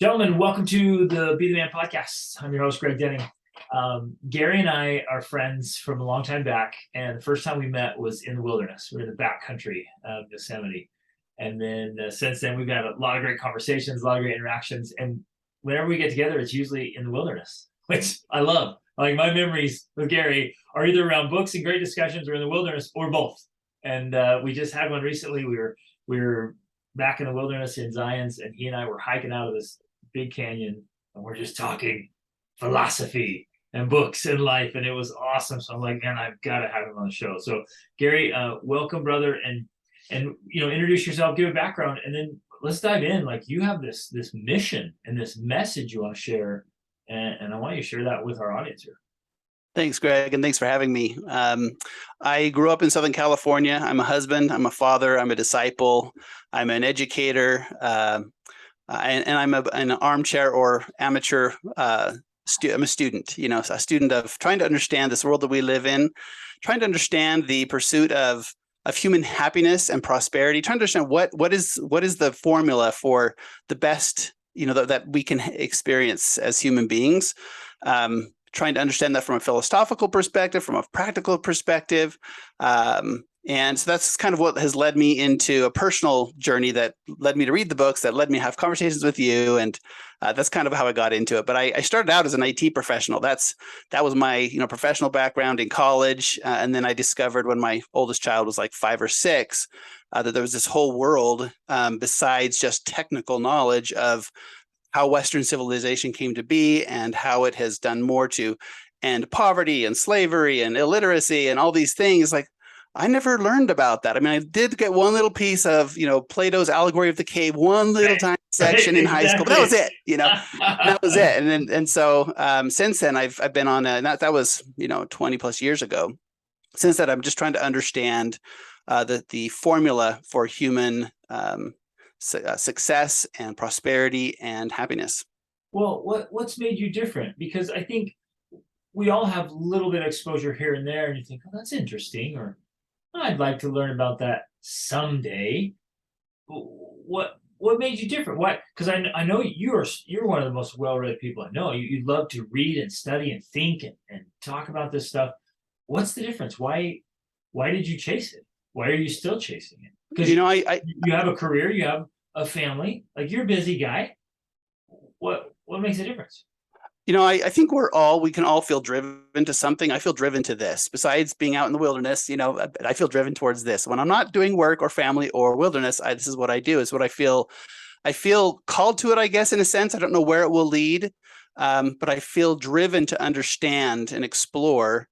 Gentlemen, welcome to the Be the Man podcast. I'm your host, Greg Denning. Gary and I are friends from a long time back, and the first time we met was in the wilderness. We were in the backcountry of Yosemite. And then since then, we've had a lot of great conversations, a lot of great interactions. And whenever we get together, it's usually in the wilderness, which I love. Like my memories with Gary are either around books and great discussions or in the wilderness or both. And we just had one recently. We were back in the wilderness in Zion's, and he and I were hiking out of this big canyon, and we're just talking philosophy and books and life, and it was awesome. So I'm like, man, I've got to have him on the show. So Gary, welcome, brother, and introduce yourself, give a background, and then let's dive in. Like, you have this mission and this message you want to share, and I want you to share that with our audience here. Thanks, Greg, and thanks for having me. I grew up in Southern California. I'm a husband, I'm a father, I'm a disciple, I'm an educator, and I'm an armchair or amateur. I'm a student, a student of trying to understand this world that we live in, trying to understand the pursuit of human happiness and prosperity, trying to understand what is the formula for the best, that we can experience as human beings. Trying to understand that from a philosophical perspective, from a practical perspective. And so that's kind of what has led me into a personal journey that led me to read the books, that led me to have conversations with you. And that's kind of how I got into it. But I started out as an IT professional. That was my professional background in college. And then I discovered when my oldest child was like 5 or 6, that there was this whole world besides just technical knowledge of how Western civilization came to be and how it has done more to end poverty and slavery and illiteracy and all these things. Like, I never learned about that. I mean, I did get one little piece of, Plato's allegory of the cave, one little tiny section in high school, but that was it, that was it. And so since then I've been on that was, 20 plus years ago. Since that, I'm just trying to understand the formula for human success and prosperity and happiness. Well, what's made you different? Because I think we all have a little bit of exposure here and there, and you think, oh, that's interesting, or I'd like to learn about that someday. What made you different? What? Because I know you're one of the most well-read people I know. You love to read and study and think and talk about this stuff. What's the difference? Why did you chase it? Why are you still chasing it? Because you have a career, you have a family, like, you're a busy guy. What makes a difference? I think we can all feel driven to something. I feel driven to this. Besides being out in the wilderness, I feel driven towards this. When I'm not doing work or family or wilderness, this is what I do. It's what I feel. I feel called to it, I guess, in a sense. I don't know where it will lead, but I feel driven to understand and explore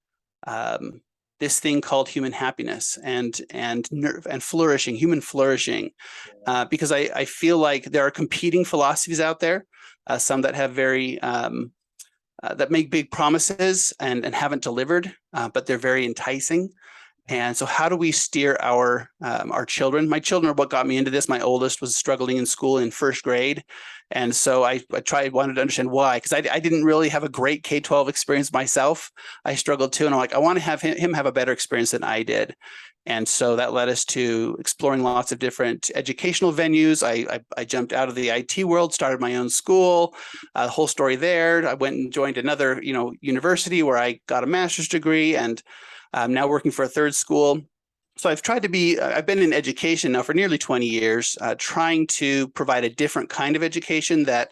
this thing called human happiness and flourishing, human flourishing, because I feel like there are competing philosophies out there, some that have very that make big promises and haven't delivered, but they're very enticing. And so how do we steer our children? My children are what got me into this. My oldest was struggling in school in 1st grade. And so I wanted to understand why, because I didn't really have a great K-12 experience myself. I struggled too. And I'm like, I want to have him have a better experience than I did. And so that led us to exploring lots of different educational venues. I jumped out of the IT world, started my own school, the whole story there. I went and joined another, university where I got a master's degree, and I'm now working for a 3rd school. So I've been in education now for nearly 20 years, trying to provide a different kind of education that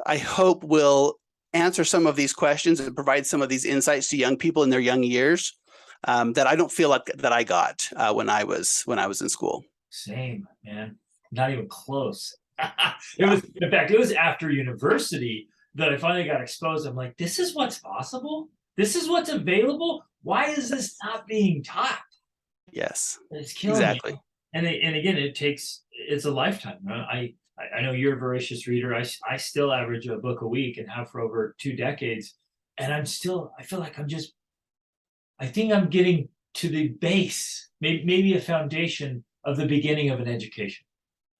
I hope will answer some of these questions and provide some of these insights to young people in their young years that I don't feel like that I got when I was in school. Same, man. Not even close. In fact, it was after university that I finally got exposed. I'm like, this is what's possible. This is what's available. Why is this not being taught? Yes, it's killing exactly. me. And again, it's a lifetime. Right? I know you're a voracious reader. I still average a book a week and have for over 2 decades. And I feel like I think I'm getting to the base, maybe a foundation of the beginning of an education.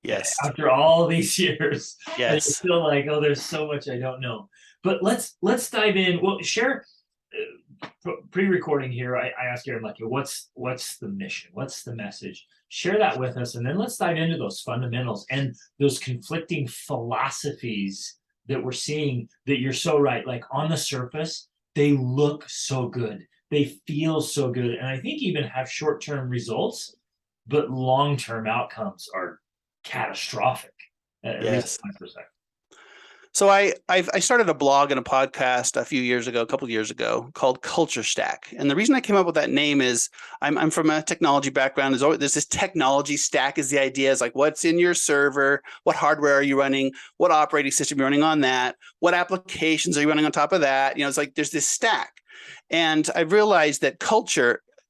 Yes. After all these years, yes. I feel like, oh, there's so much I don't know. But let's dive in. Well, share. Pre-recording here, I asked Aaron, like, what's the mission? What's the message? Share that with us, and then let's dive into those fundamentals and those conflicting philosophies that we're seeing, that you're so right. Like on the surface, they look so good. They feel so good. And I think even have short-term results, but long-term outcomes are catastrophic, at least from my perspective. So I started a blog and a podcast a couple of years ago, called Culture Stack. And the reason I came up with that name is I'm from a technology background. There's this technology stack is the idea, is like, what's in your server? What hardware are you running? What operating system are you running on that? What applications are you running on top of that? It's like there's this stack. And I realized that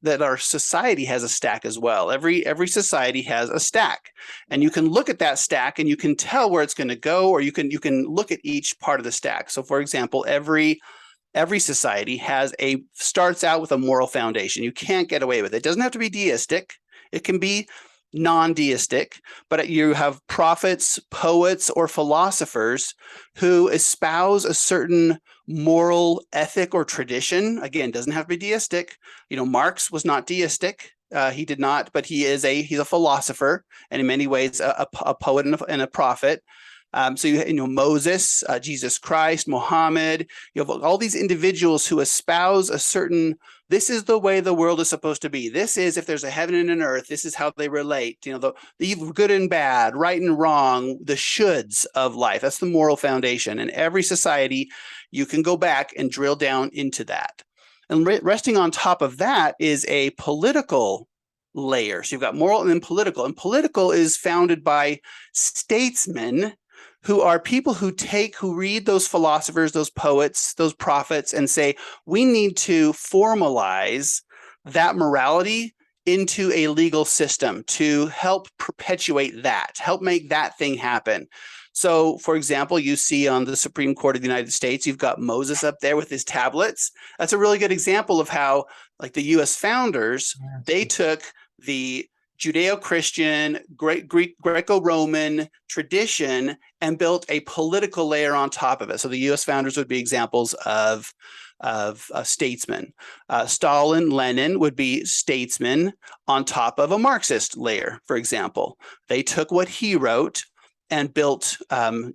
that our society has a stack as well. Every society has a stack, and you can look at that stack and you can tell where it's going to go, or you can look at each part of the stack. So, for example, every society starts out with a moral foundation. You can't get away with it. It doesn't have to be deistic. It can be non-deistic, but you have prophets, poets, or philosophers who espouse a certain moral ethic or tradition. Again, doesn't have to be deistic. Marx was not deistic. He did not, but he's a philosopher, and in many ways a poet and a prophet. So Moses, Jesus Christ, Muhammad. You have all these individuals who espouse a certain. This is the way the world is supposed to be. This is, if there's a heaven and an earth, this is how they relate. The evil, good and bad, right and wrong, the shoulds of life. That's the moral foundation. And every society, you can go back and drill down into that. And resting on top of that is a political layer. So you've got moral and then political. And political is founded by statesmen, who are people who read those philosophers, those poets, those prophets, and say, we need to formalize that morality into a legal system to help perpetuate that, help make that thing happen. So, for example, you see on the Supreme Court of the United States, you've got Moses up there with his tablets. That's a really good example of how, like, the U.S. founders, they took the Judeo-Christian, Greco-Roman tradition and built a political layer on top of it. So the U.S. founders would be examples of statesmen. Stalin, Lenin would be statesmen on top of a Marxist layer, for example. They took what he wrote and built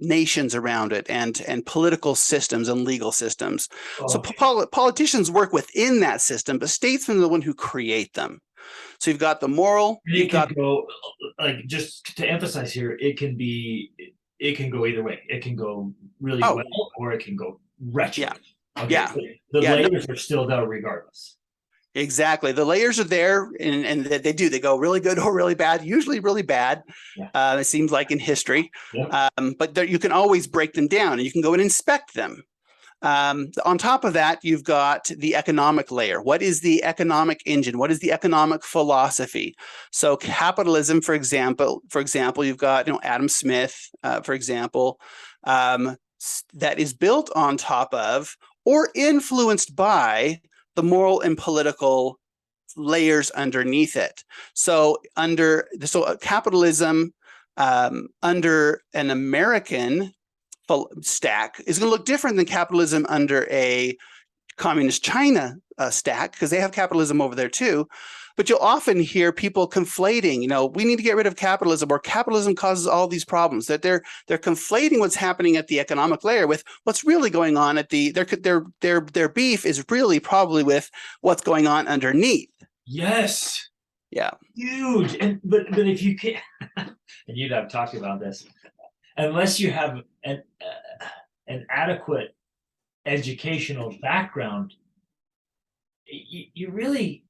nations around it, and political systems and legal systems. So politicians work within that system, but statesmen are the one who create them. So you've got the moral. Just to emphasize here, it can go either way. It can go really well, or it can go wretched. Yeah. Okay. Yeah. So the layers are still there regardless. Exactly. The layers are there, and they go really good or really bad, usually really bad. Yeah. It seems like in history. Yeah. But you can always break them down, and you can go and inspect them. On top of that, you've got the economic layer. What is the economic engine? What is the economic philosophy? So capitalism, for example, you've got Adam Smith, for example, that is built on top of or influenced by the moral and political layers underneath it. So capitalism under an American stack is going to look different than capitalism under a communist China stack, because they have capitalism over there too. But you'll often hear people conflating, we need to get rid of capitalism, or capitalism causes all these problems. That they're conflating what's happening at the economic layer with what's really going on at their beef is really probably with what's going on underneath. Yes. Yeah. Huge. But if you can't, and you'd have talked about this, unless you have an adequate educational background, you really,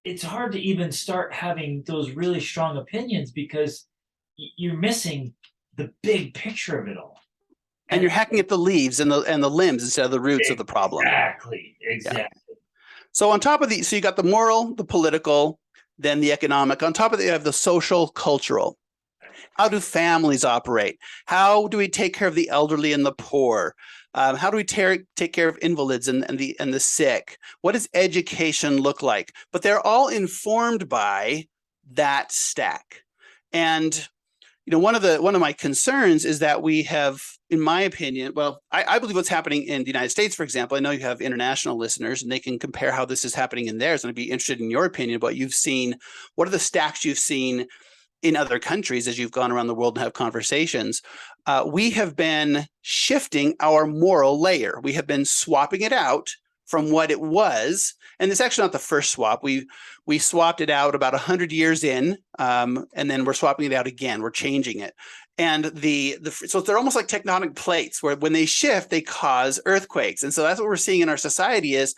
it's hard to even start having those really strong opinions, because you're missing the big picture of it all. And you're hacking at the leaves and the limbs instead of the roots of the problem. Exactly. Yeah. So on top of so you got the moral, the political, then the economic. On top of that, you have the social, cultural. How do families operate? How do we take care of the elderly and the poor? How do we take care of invalids and the sick? What does education look like? But they're all informed by that stack. And one of my concerns is that we have, in my opinion, well, I believe what's happening in the United States, for example. I know you have international listeners and they can compare how this is happening in theirs. And I'd be interested in your opinion, what you've seen. What are the stacks you've seen in other countries as you've gone around the world and have conversations? We have been shifting our moral layer. We have been swapping it out from what it was. And it's actually not the first swap. We swapped it out about 100 years in, and then we're swapping it out again. We're changing it. And so they're almost like tectonic plates where when they shift, they cause earthquakes. And so that's what we're seeing in our society is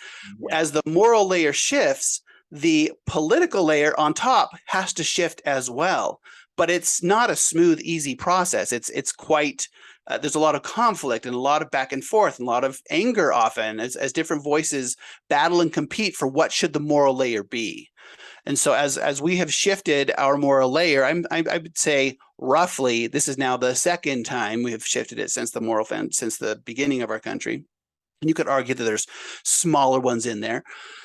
as the moral layer shifts, the political layer on top has to shift as well. But it's not a smooth, easy process. It's quite, there's a lot of conflict and a lot of back and forth and a lot of anger often as different voices battle and compete for what should the moral layer be. And so as we have shifted our moral layer, I would say roughly, this is now the second time we have shifted it since the beginning of our country. And you could argue that there's smaller ones in there,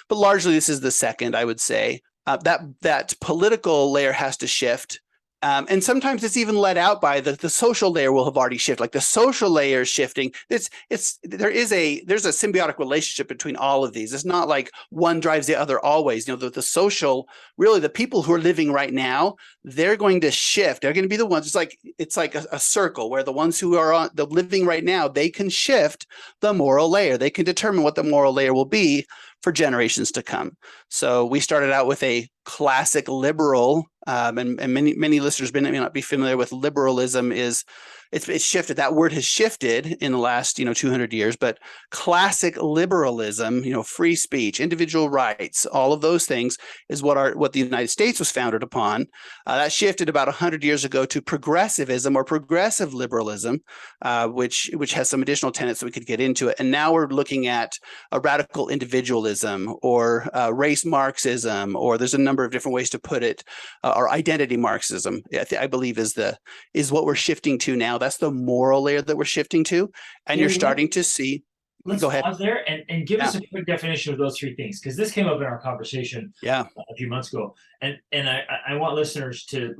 but largely this is the second, I would say. That political layer has to shift. And sometimes it's even let out by the social layer will have already shifted. Like the social layer is shifting. There's a symbiotic relationship between all of these. It's not like one drives the other always. The social, really the people who are living right now, they're going to shift. They're going to be the ones. It's like a circle where the ones who are on the living right now, they can shift the moral layer. They can determine what the moral layer will be for generations to come. So we started out with a classic liberal, and many listeners may not be familiar with liberalism. It's shifted. That word has shifted in the last 200 years. But classic liberalism, free speech, individual rights, all of those things is what the United States was founded upon. That shifted about 100 years ago to progressivism or progressive liberalism, which has some additional tenets that we could get into it. And now we're looking at a radical individualism or race Marxism, or there's a number of different ways to put it, or identity Marxism, I believe is what we're shifting to now. That's the moral layer that we're shifting to. And you're starting to see. Let's go ahead. Pause there and give us a quick definition of those three things, because this came up in our conversation a few months ago. And I want listeners to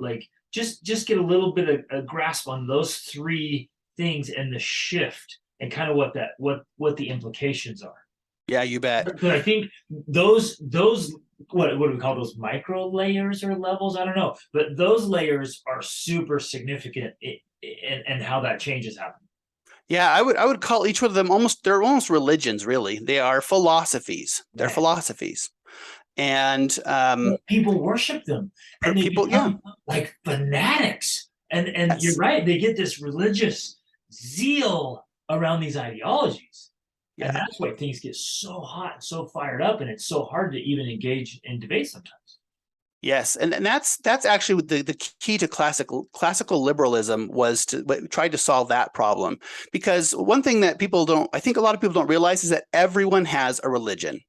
just get a little bit of a grasp on those three things and the shift and kind of what the implications are. Yeah, you bet. But I think those what do we call those, micro layers or levels? I don't know, but those layers are super significant and how that change is happening. Yeah, I would call each one of them they're almost religions, really. They are philosophies. They're philosophies. And people worship them, and they become like fanatics. And you're right, they get this religious zeal around these ideologies. Yeah. And that's why things get so hot and so fired up, and it's so hard to even engage in debate sometimes. Yes, and that's actually the key to classical liberalism was to try to solve that problem. Because one thing that I think a lot of people don't realize is that everyone has a religion.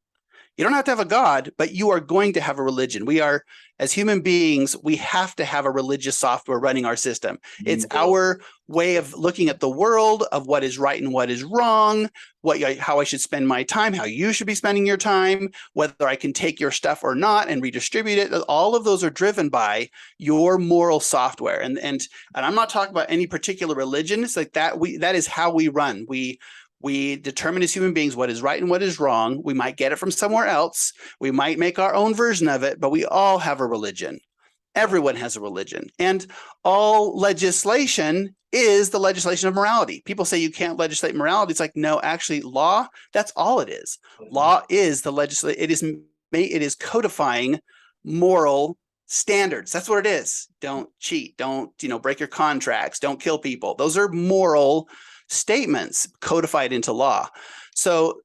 You don't have to have a God, but you are going to have a religion. We are, as human beings, we have to have a religious software running our system. It's our way of looking at the world, of what is right and what is wrong, how I should spend my time, how you should be spending your time, whether I can take your stuff or not and redistribute it. All of those are driven by your moral software. And I'm not talking about any particular religion. It's like that. That is how we run. We determine as human beings what is right and what is wrong. We might get it from somewhere else. We might make our own version of it, but we all have a religion. Everyone has a religion. And all legislation is the legislation of morality. People say you can't legislate morality. It's like, no, actually law, that's all it is. Law is the legislation. It is codifying moral standards. That's what it is. Don't cheat. Don't, break your contracts. Don't kill people. Those are moral statements codified into law. So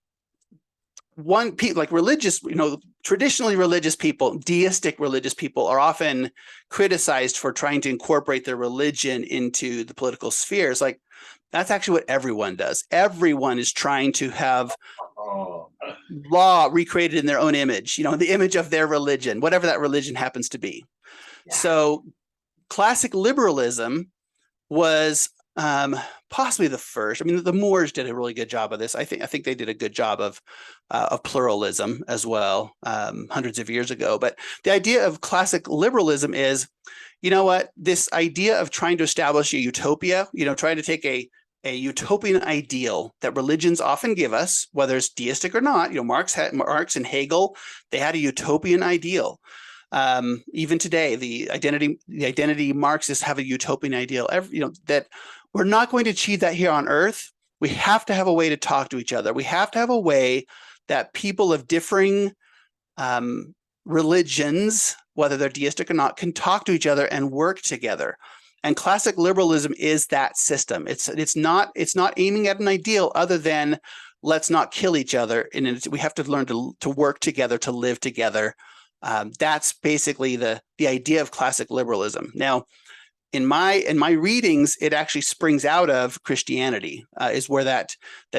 religious, traditionally religious people, deistic religious people are often criticized for trying to incorporate their religion into the political spheres. Like that's actually what everyone does. Everyone is trying to have law recreated in their own image, the image of their religion, whatever that religion happens to be. Yeah. So classic liberalism was possibly the first. I mean, the Moors did a really good job of this. I think they did a good job of pluralism as well, hundreds of years ago. But the idea of classic liberalism is, you know what, this idea of trying to establish a utopia, trying to take a utopian ideal that religions often give us, whether it's deistic or not. Marx and Hegel, they had a utopian ideal. Even today, the identity Marxists have a utopian ideal. That we're not going to achieve that here on Earth. We have to have a way to talk to each other. We have to have a way that people of differing religions, whether they're deistic or not, can talk to each other and work together. And classic liberalism is that system. It's not aiming at an ideal other than let's not kill each other. And we have to learn to work together, to live together. That's basically the idea of classic liberalism. Now, in my readings, it actually springs out of Christianity, is where that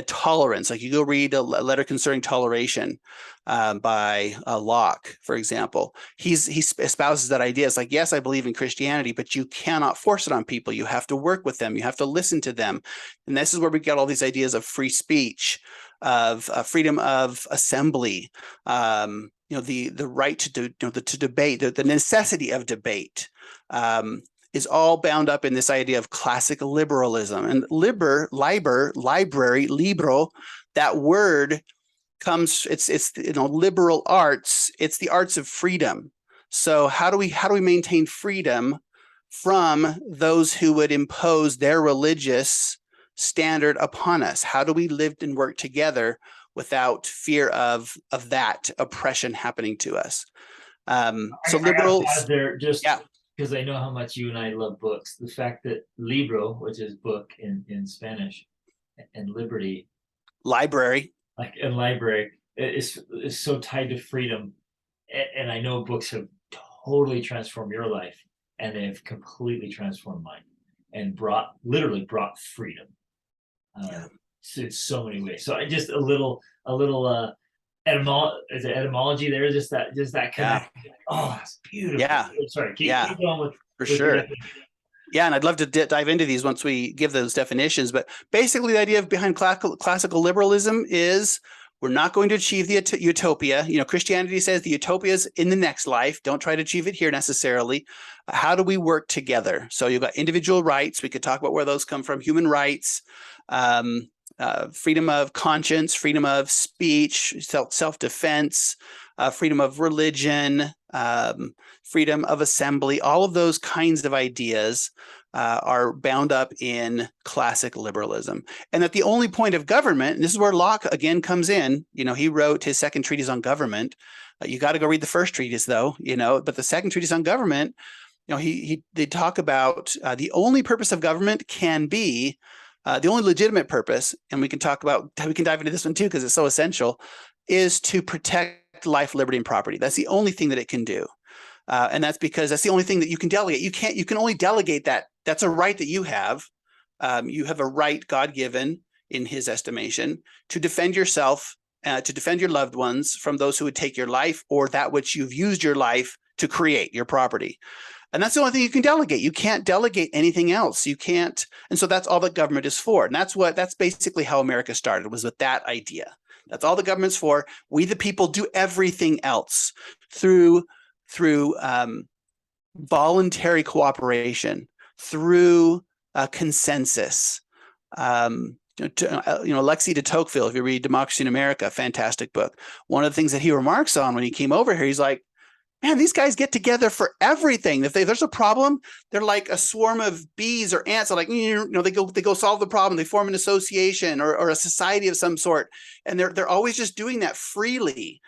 tolerance, like you go read a letter concerning toleration by Locke, for example. He espouses that idea. It's like, yes, I believe in Christianity, but you cannot force it on people. You have to work with them. You have to listen to them. And this is where we get all these ideas of free speech, of freedom of assembly, the right to debate, the necessity of debate. Is all bound up in this idea of classic liberalism. And library, libro, that word comes, it's liberal arts, it's the arts of freedom. So how do we maintain freedom from those who would impose their religious standard upon us? How do we live and work together without fear of that oppression happening to us? So liberals, yeah. Because I know how much you and I love books. The fact that libro, which is book in Spanish, and liberty, library, is so tied to freedom. And I know books have totally transformed your life, and they've completely transformed mine, and literally brought freedom. In so many ways. So I just a little etymology there, just that connection. Yeah. Oh, that's beautiful. Yeah. Sorry, keep going with for sure. Yeah, and I'd love to dive into these once we give those definitions. But basically, the idea behind classical liberalism is we're not going to achieve the utopia. Christianity says the utopia is in the next life. Don't try to achieve it here necessarily. How do we work together? So you've got individual rights. We could talk about where those come from. Human rights. Freedom of conscience, freedom of speech, self-defense, freedom of religion, freedom of assembly. All of those kinds of ideas are bound up in classic liberalism. And that the only point of government, and this is where Locke again comes in, he wrote his second treatise on government. You got to go read the first treatise though, but the second treatise on government, they talk about the only purpose of government can be the only legitimate purpose, and we can dive into this one too because it's so essential, is to protect life, liberty, and property. That's the only thing that it can do. And that's because that's the only thing that you can delegate. You can only delegate that. That's a right that you have. You have a right, God-given, in his estimation, to defend yourself, to defend your loved ones from those who would take your life or that which you've used your life to create, your property. And that's the only thing you can delegate. You can't delegate anything else. You can't. And so that's all that government is for. And that's basically how America started, was with that idea. That's all the government's for. We, the people, do everything else through voluntary cooperation, through consensus. Alexis de Tocqueville, if you read Democracy in America, fantastic book. One of the things that he remarks on when he came over here, he's like, man, these guys get together for everything. If there's a problem, they're like a swarm of bees or ants. They're like, they go solve the problem. They form an association or a society of some sort. And they're always just doing that freely,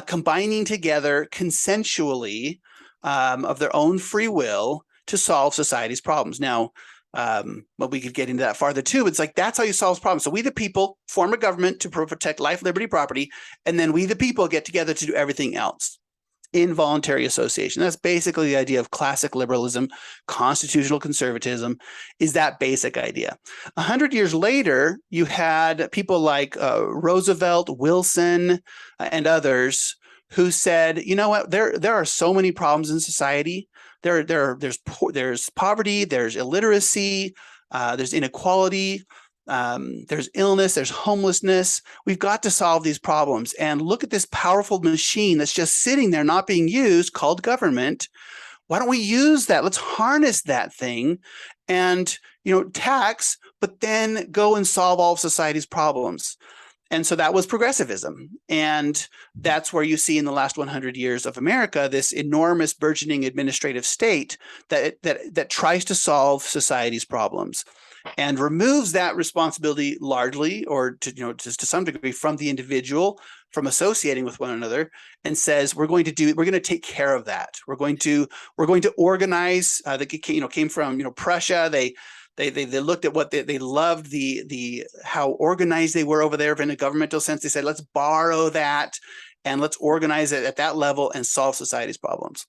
combining together consensually of their own free will to solve society's problems. Now, but we could get into that farther too. But it's like, that's how you solve problems. So we, the people, form a government to protect life, liberty, property. And then we, the people, get together to do everything else. Involuntary association. That's basically the idea of classic liberalism. Constitutional conservatism is that basic idea. 100 years later, you had people like Roosevelt, Wilson, and others who said, you know what, there are so many problems in society. There's poverty, there's illiteracy, there's inequality, there's illness, there's homelessness. We've got to solve these problems. And look at this powerful machine that's just sitting there not being used called government. Why don't we use that? Let's harness that thing and, tax, but then go and solve all of society's problems. And so that was progressivism. And that's where you see in the last 100 years of America, this enormous burgeoning administrative state that tries to solve society's problems and removes that responsibility largely, or to some degree, from the individual, from associating with one another, and says we're going to take care of that. We're going to organize. That came from Prussia. They looked at what they loved how organized they were over there in a governmental sense. They said, let's borrow that and let's organize it at that level and solve society's problems.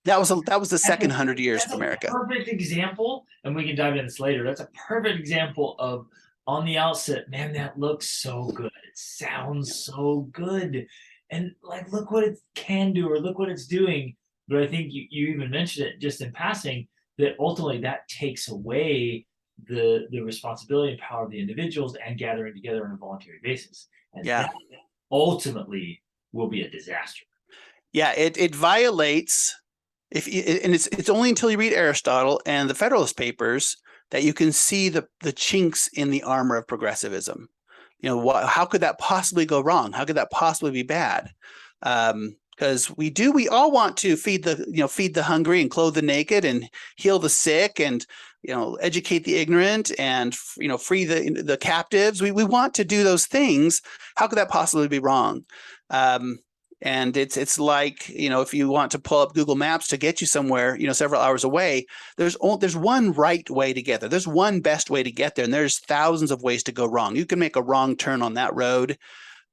That was the second 100 years of America. Perfect example, and we can dive into this later. That's a perfect example of, on the outset, man, that looks so good. It sounds so good, and look what it can do, or look what it's doing. But I think you even mentioned it just in passing, that ultimately that takes away the responsibility and power of the individuals and gathering together on a voluntary basis. And that ultimately will be a disaster. Yeah, it violates, and it's only until you read Aristotle and the Federalist Papers that you can see the chinks in the armor of progressivism. How could that possibly go wrong? How could that possibly be bad? Because we all want to feed the hungry and clothe the naked and heal the sick and educate the ignorant and free the captives. We want to do those things. How could that possibly be wrong? And it's like, if you want to pull up Google Maps to get you somewhere, several hours away, there's one right way to get there. There's one best way to get there, and there's thousands of ways to go wrong. You can make a wrong turn on that road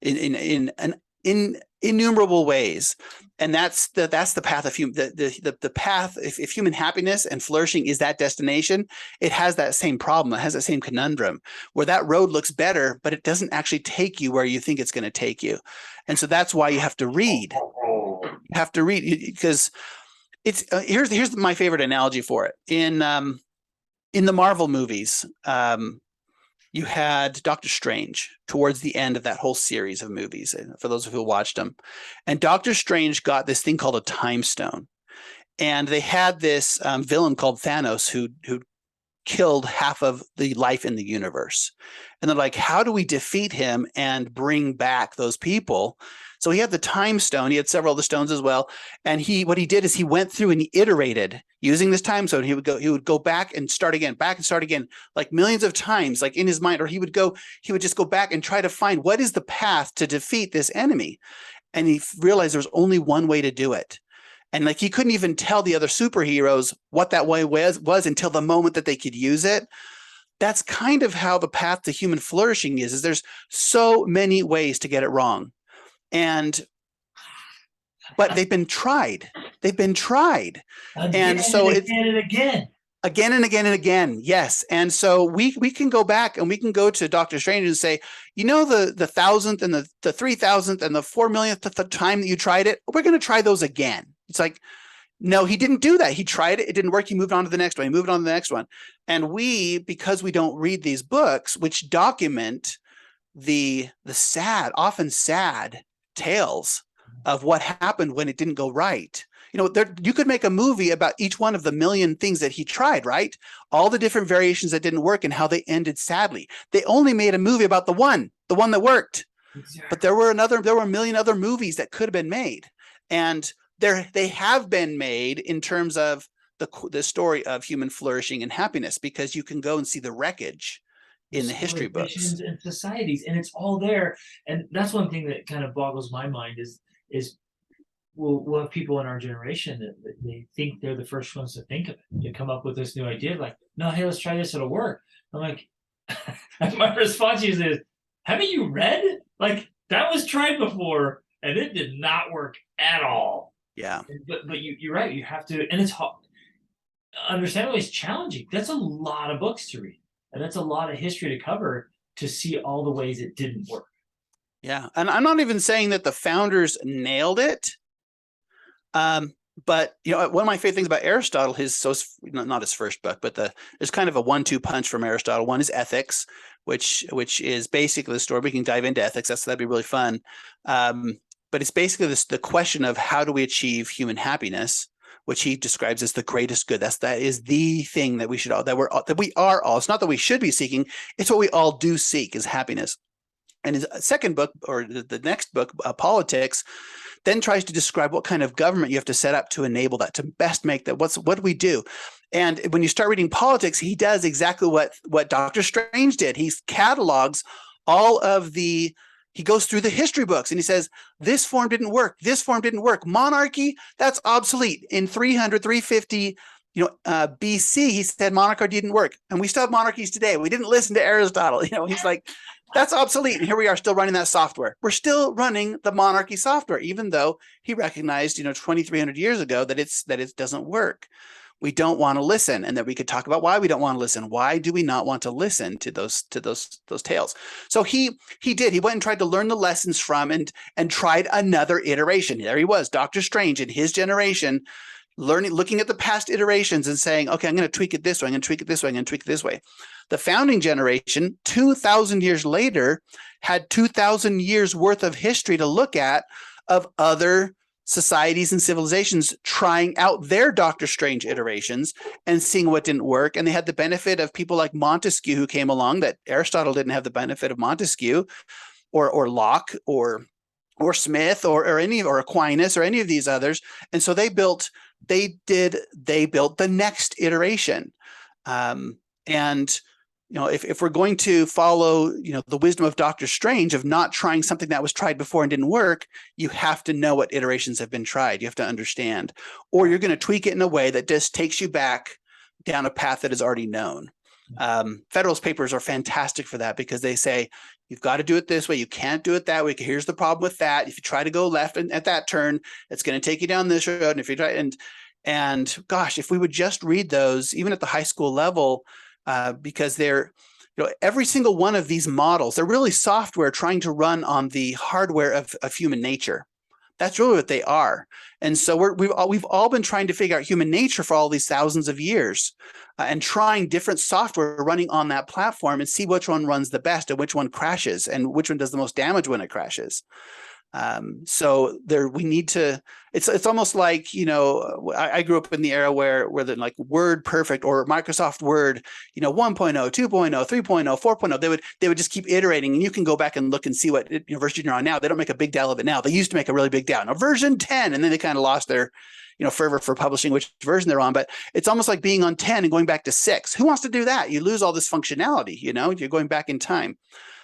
in innumerable ways, and that's the path of the path. If human happiness and flourishing is that destination, it has that same problem. It has that same conundrum where that road looks better, but it doesn't actually take you where you think it's going to take you. And so that's why you have to read. You have to read, because it's here's my favorite analogy for it. In the Marvel movies, you had Doctor Strange towards the end of that whole series of movies, for those who watched them. And Doctor Strange got this thing called a time stone. And they had this villain called Thanos who killed half of the life in the universe. And they're like, how do we defeat him and bring back those people? So he had the time stone. He had several of the stones as well. And what he did is he went through and he iterated using this time stone. He would go back and start again, like millions of times, like in his mind, or he would just go back and try to find what is the path to defeat this enemy. And he realized there's only one way to do it. And he couldn't even tell the other superheroes what that way was until the moment that they could use it. That's kind of how the path to human flourishing is there's so many ways to get it wrong. But they've been tried. Again and again. Again and again and again. Yes. And so we can go back and we can go to Dr. Strange and say, the 1,000th and the 3,000th and the 4 millionth time that you tried it, we're going to try those again. It's like, no, he didn't do that. He tried it. It didn't work. He moved on to the next one. He moved on to the next one. And because we don't read these books, which document the often sad tales of what happened when it didn't go right. You could make a movie about each one of the million things that he tried, right? All the different variations that didn't work and how they ended sadly. They only made a movie about the one that worked. Exactly. But there were a million other movies that could have been made. And they have been made in terms of the story of human flourishing and happiness, because you can go and see the wreckage in the history books and societies, and it's all there. And that's one thing that kind of boggles my mind is we'll have people in our generation that they think they're the first ones to think of it. You come up with this new idea, like, no, hey, let's try this, it'll work. I'm like, my response is, haven't you read? That was tried before and it did not work at all. Yeah. But you're right, you have to, and it's hard. Understandably, it's challenging. That's a lot of books to read. And that's a lot of history to cover to see all the ways it didn't work. Yeah. And I'm not even saying that the founders nailed it. But one of my favorite things about Aristotle, not his first book, but there's kind of a 1-2 punch from Aristotle. One is Ethics, which is basically the story. We can dive into ethics. That'd be really fun. But it's basically the question of how do we achieve human happiness, which he describes as the greatest good. That is the thing that we should all that we are all. It's not that we should be seeking; it's what we all do seek is happiness. And his second book, or the next book, Politics, then tries to describe what kind of government you have to set up to enable that, to best make that. What do we do? And when you start reading Politics, he does exactly what Dr. Strange did. He catalogs all of he goes through the history books and he says, this form didn't work. This form didn't work. Monarchy, that's obsolete. In 350 BC, he said monarchy didn't work. And we still have monarchies today. We didn't listen to Aristotle. He's like, that's obsolete. And here we are still running that software. We're still running the monarchy software, even though he recognized, 2,300 years ago that it doesn't work. We don't want to listen, and that we could talk about why we don't want to listen. Why do we not want to listen to those tales? So he did. He went and tried to learn the lessons from and tried another iteration. There he was, Dr. Strange in his generation, looking at the past iterations and saying, okay, I'm going to tweak it this way. I'm going to tweak it this way. I'm going to tweak it this way. The founding generation, 2,000 years later, had 2,000 years worth of history to look at of other societies and civilizations trying out their Doctor Strange iterations and seeing what didn't work. And they had the benefit of people like Montesquieu who came along that Aristotle didn't have the benefit of Montesquieu or Locke or Smith or Aquinas or any of these others. And so they built the next iteration. If we're going to follow, the wisdom of Dr. Strange of not trying something that was tried before and didn't work, you have to know what iterations have been tried. You have to understand, or you're going to tweak it in a way that just takes you back down a path that is already known. Federalist Papers are fantastic for that because they say, you've got to do it this way. You can't do it that way. Here's the problem with that. If you try to go left at that turn, it's going to take you down this road. And if you try and gosh, if we would just read those, even at the high school level, because they're, every single one of these models, they're really software trying to run on the hardware of human nature. That's really what they are. And so we've all been trying to figure out human nature for all these thousands of years and trying different software running on that platform and see which one runs the best and which one crashes and which one does the most damage when it crashes. So we need to, it's almost like, I grew up in the era where the like Word Perfect or Microsoft Word, 1.0, 2.0, 3.0, 4.0, they would just keep iterating, and you can go back and look and see what version you're on now. They don't make a big deal of it now. They used to make a really big deal. Now version 10, and then they kind of lost their, fervor for publishing which version they're on. But it's almost like being on 10 and going back to 6. Who wants to do that? You lose all this functionality, you're going back in time.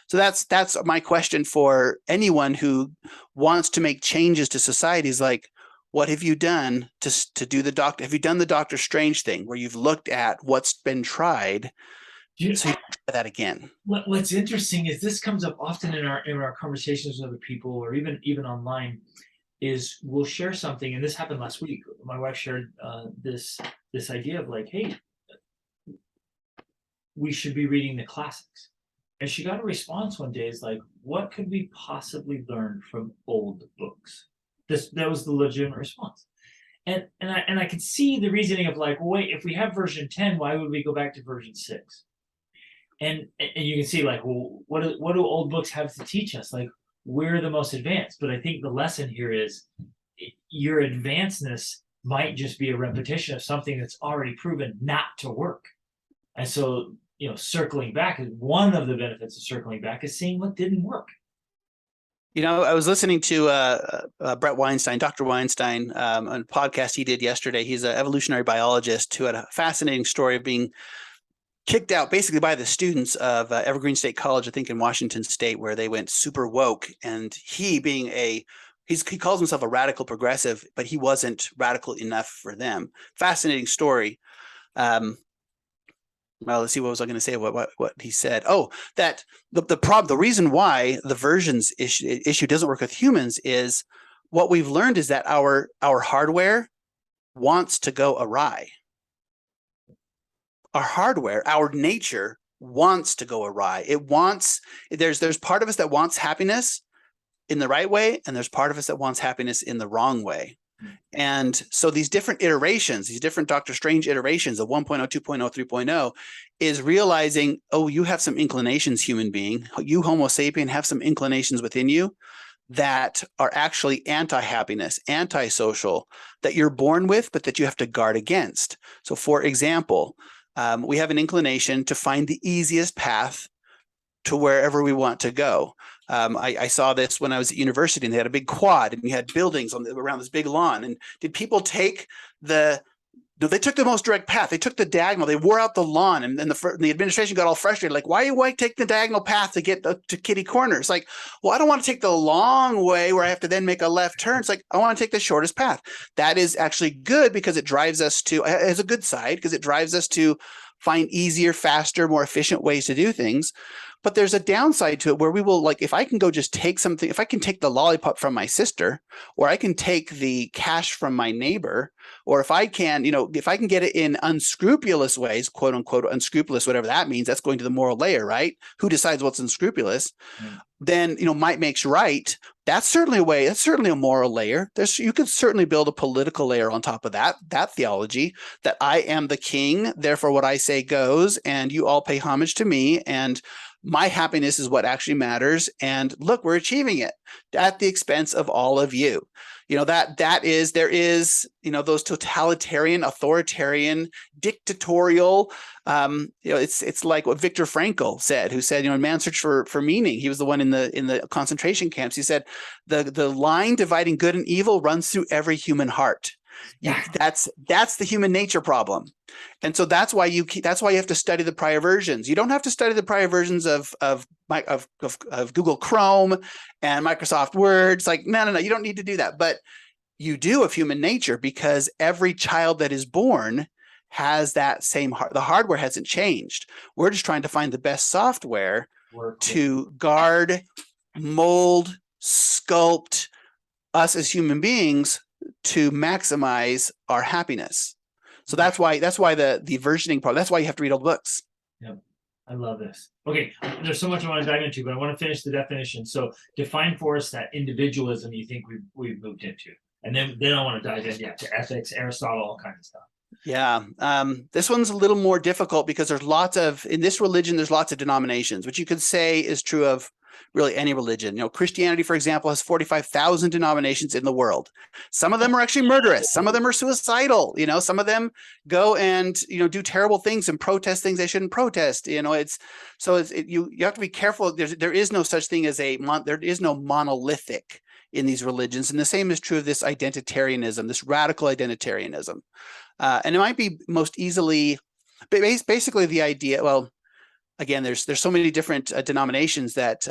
So that's my question for anyone who wants to make changes to societies. Like, what have you done to do have you done the Doctor Strange thing where you've looked at what's been tried so you can try that again? What's interesting is this comes up often in our conversations with other people, or even online, is we'll share something, and this happened last week. My wife shared this idea of like, hey, we should be reading the classics. And she got a response one day, is like, what could we possibly learn from old books? That was the legitimate response. And I could see the reasoning of like, well, wait, if we have version 10, why would we go back to version 6? And you can see like, well, what do old books have to teach us? Like, we're the most advanced. But I think the lesson here is your advancedness might just be a repetition of something that's already proven not to work. And so, circling back, is one of the benefits of circling back is seeing what didn't work. I was listening to Brett Weinstein, Dr. Weinstein, on a podcast he did yesterday. He's an evolutionary biologist who had a fascinating story of being kicked out basically by the students of Evergreen State College, I think in Washington State, where they went super woke. And he being he calls himself a radical progressive, but he wasn't radical enough for them. Fascinating story. Well, let's see, what was I going to say? What he said? Oh, that the reason why the versions issue doesn't work with humans is what we've learned is that our hardware wants to go awry. Our hardware, our nature wants to go awry. There's part of us that wants happiness in the right way, and there's part of us that wants happiness in the wrong way. And so these different iterations, these different Doctor Strange iterations of 1.0, 2.0, 3.0 is realizing, oh, you have some inclinations, human being. You, Homo sapien, have some inclinations within you that are actually anti-happiness, anti-social, that you're born with, but that you have to guard against. So for example, we have an inclination to find the easiest path to wherever we want to go. I saw this when I was at university, and they had a big quad, and you had buildings around this big lawn. And did people take they took the most direct path. They took the diagonal. They wore out the lawn, and the administration got all frustrated. Like, why you take the diagonal path to get to kitty corner? It's like, well, I don't want to take the long way where I have to then make a left turn. It's like, I want to take the shortest path. That is actually good because it drives us to, as a good side, because it drives us to find easier, faster, more efficient ways to do things. But there's a downside to it where we will, like, if I can go just take something, if I can take the lollipop from my sister, or I can take the cash from my neighbor, or if I can, if I can get it in unscrupulous ways, quote unquote, unscrupulous, whatever that means, that's going to the moral layer, right? Who decides what's unscrupulous? Then, might makes right. That's certainly a way. That's certainly a moral layer. You could certainly build a political layer on top of that theology, that I am the king, therefore what I say goes, and you all pay homage to me, and my happiness is what actually matters. And look, we're achieving it at the expense of all of you. There is those totalitarian, authoritarian, dictatorial, it's like what Viktor Frankl said, who said, in Man's Search for Meaning, he was the one in the concentration camps. He said, the line dividing good and evil runs through every human heart. Yeah, that's the human nature problem. And so that's why you have to study the prior versions. You don't have to study the prior versions of Google Chrome and Microsoft Word. It's like, no, you don't need to do that. But you do of human nature, because every child that is born has that same the hardware hasn't changed. We're just trying to find the best software to guard, mold, sculpt us as human beings to maximize our happiness. So that's why the versioning part, that's why you have to read all the books. Yep. I love this. Okay, there's so much I want to dive into, but I want to finish the definition. So define for us that individualism you think we've moved into. And then I want to dive in to ethics, Aristotle, all kinds of stuff. Yeah. This one's a little more difficult because in this religion, there's lots of denominations, which you could say is true of really any religion. Christianity, for example, has 45,000 denominations in the world. Some of them are actually murderous. Some of them are suicidal. Some of them go and, do terrible things and protest things they shouldn't protest. You have to be careful. There is no such thing as there is no monolithic in these religions. And the same is true of this identitarianism, this radical identitarianism. And it might be most easily, basically the idea, well, again, there's so many different denominations that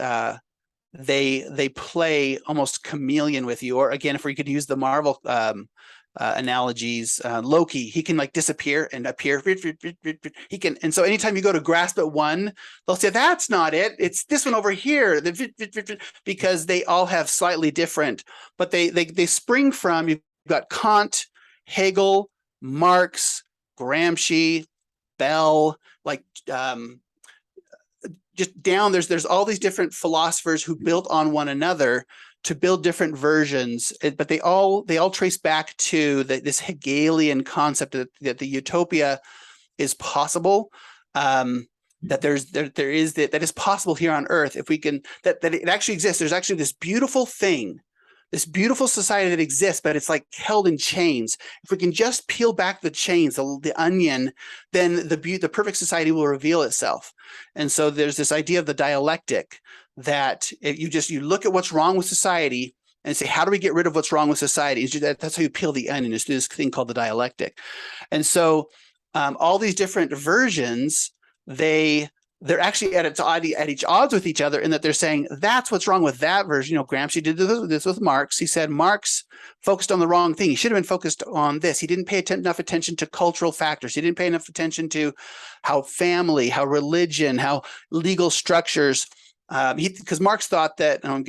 they play almost chameleon with you. Or again, if we could use the Marvel analogies, Loki, he can disappear and appear. He can, and so anytime you go to grasp at one, they'll say that's not it. It's this one over here. Because they all have slightly different, but they spring from. You've got Kant, Hegel, Marx, Gramsci, Bell, just down, there's all these different philosophers who built on one another to build different versions, but they all trace back to this Hegelian concept that the utopia is possible, that that is possible here on Earth if we can, that it actually exists. There's actually this beautiful thing, this beautiful society that exists, but it's held in chains. If we can just peel back the chains, the onion, then the perfect society will reveal itself. And so there's this idea of the dialectic, that you look at what's wrong with society and say, how do we get rid of what's wrong with society? That's how you peel the onion, is this thing called the dialectic. And so all these different versions, they're actually at each odds with each other, in that they're saying that's what's wrong with that version. Gramsci did this with Marx. He said Marx focused on the wrong thing. He should have been focused on this. He didn't pay enough attention to cultural factors. He didn't pay enough attention to how family, how religion, how legal structures. Because Marx thought that, and I'm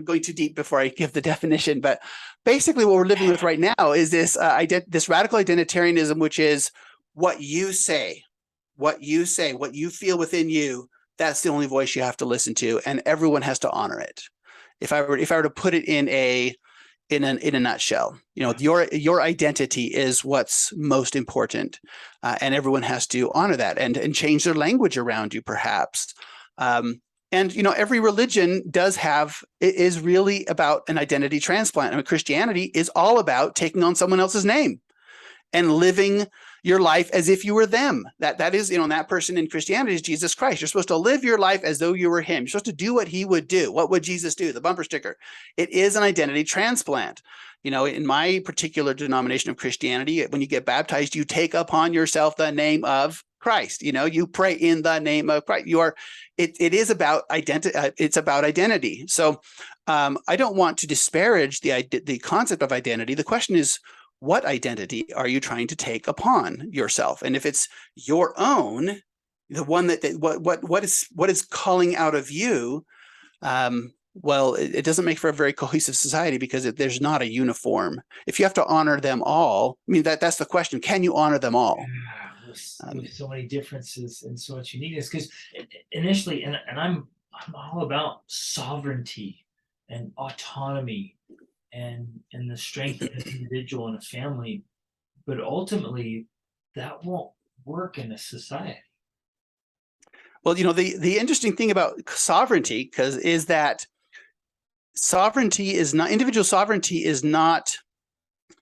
going too deep before I give the definition, but basically what we're living with right now is this radical identitarianism, which is what you say. What you feel within you, that's the only voice you have to listen to, and everyone has to honor it. If I were to put it in in a nutshell. Your identity is what's most important, and everyone has to honor that and change their language around you, perhaps. And every religion is really about an identity transplant. I mean, Christianity is all about taking on someone else's name and living your life as if you were them. That is, that person in Christianity is Jesus Christ. You're supposed to live your life as though you were him. You're supposed to do what he would do. What would Jesus do? The bumper sticker. It is an identity transplant. In my particular denomination of Christianity, when you get baptized, you take upon yourself the name of Christ. You pray in the name of Christ. It is about identity. It's about identity. So I don't want to disparage the concept of identity. The question is, what identity are you trying to take upon yourself? And if it's your own, the one what is calling out of you, well, it doesn't make for a very cohesive society, because there's not a uniform. If you have to honor them all, I mean, that's the question. Can you honor them all? With so many differences and so much uniqueness, because initially, and I'm all about sovereignty and autonomy and the strength of an individual and a family, but ultimately that won't work in a society. Well, the interesting thing about sovereignty is that individual sovereignty is not,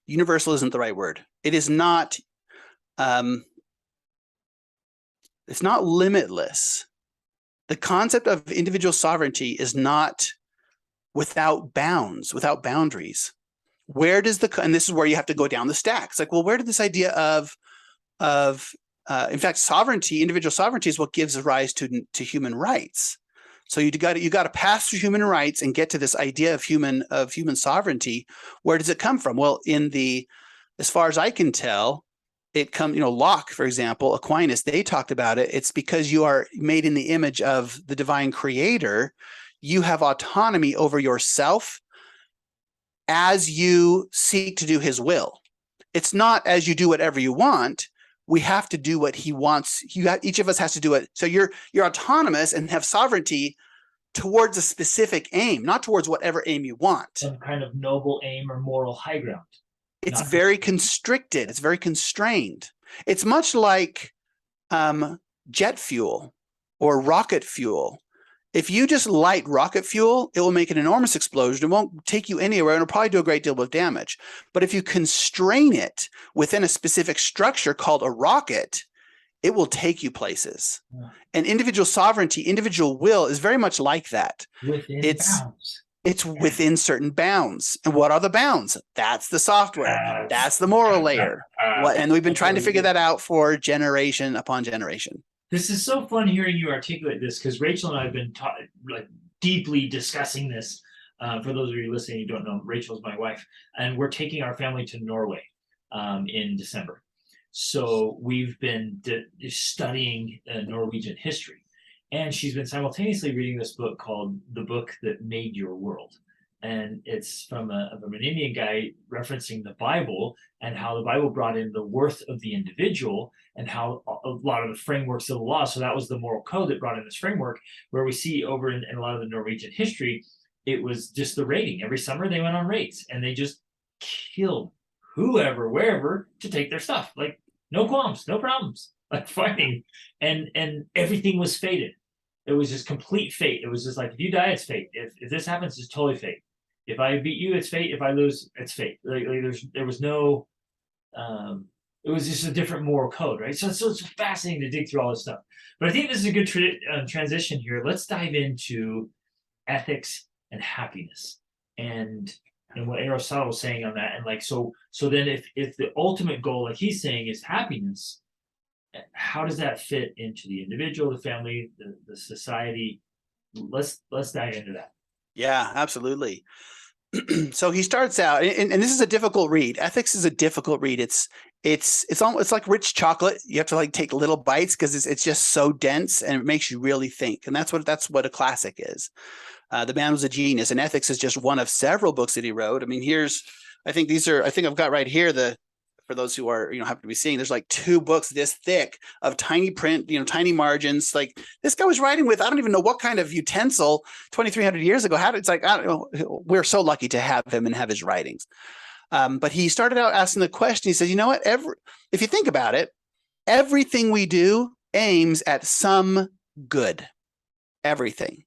universal isn't the right word. It is not, it's not limitless. The concept of individual sovereignty is not without bounds, without boundaries. And this is where you have to go down the stack. It's like, well, where did this idea of in fact, individual sovereignty is what gives rise to human rights. So you got to pass through human rights and get to this idea of human sovereignty. Where does it come from? Well, as far as I can tell, it comes, Locke, for example, Aquinas, they talked about it. It's because you are made in the image of the divine creator. You have autonomy over yourself as you seek to do his will. It's not as you do whatever you want. We have to do what he wants. Each of us has to do it. So you're autonomous and have sovereignty towards a specific aim, not towards whatever aim you want. Some kind of noble aim or moral high ground. It's very constricted. It's very constrained. It's much like jet fuel or rocket fuel. If you just light rocket fuel, it will make an enormous explosion. It won't take you anywhere, and it'll probably do a great deal of damage. But if you constrain it within a specific structure called a rocket, it will take you places. Yeah. And individual sovereignty, individual will is very much like that. Bounds. It's within certain bounds. And what are the bounds? That's the software. That's the moral layer. And we've been trying to figure that out for generation upon generation. This is so fun hearing you articulate this, because Rachel and I have been deeply discussing this. For those of you listening who don't know, Rachel's my wife, and we're taking our family to Norway in December. So we've been studying Norwegian history, and she's been simultaneously reading this book called The Book That Made Your World. And it's from an Indian guy referencing the Bible and how the Bible brought in the worth of the individual and how a lot of the frameworks of the law. So that was the moral code that brought in this framework, where we see over in a lot of the Norwegian history, it was just the raiding. Every summer they went on raids and they just killed whoever, wherever, to take their stuff. Like, no qualms, no problems, like fighting. And everything was fated. It was just complete fate. It was just like, if you die, it's fate. If this happens, it's totally fate. If I beat you, it's fate. If I lose, it's fate. There was no, it was just a different moral code, right? So it's fascinating to dig through all this stuff. But I think this is a good transition here. Let's dive into ethics and happiness, and what Aristotle was saying on that. And so then if the ultimate goal, like he's saying, is happiness, how does that fit into the individual, the family, the society? Let's dive into that. Yeah, absolutely. So he starts out, and this is a difficult read. Ethics is a difficult read. It's almost like rich chocolate. You have to take little bites because it's just so dense, and it makes you really think. And that's what a classic is. The man was a genius, and ethics is just one of several books that he wrote. I mean, I think I've got right here for those who are, happen to be seeing, there's like 2 books this thick of tiny print, tiny margins. Like this guy was writing with, I don't even know what kind of utensil 2,300 years ago. It's like, I don't know. We're so lucky to have him and have his writings. But he started out asking the question. He says, you know what? If you think about it, everything we do aims at some good, everything.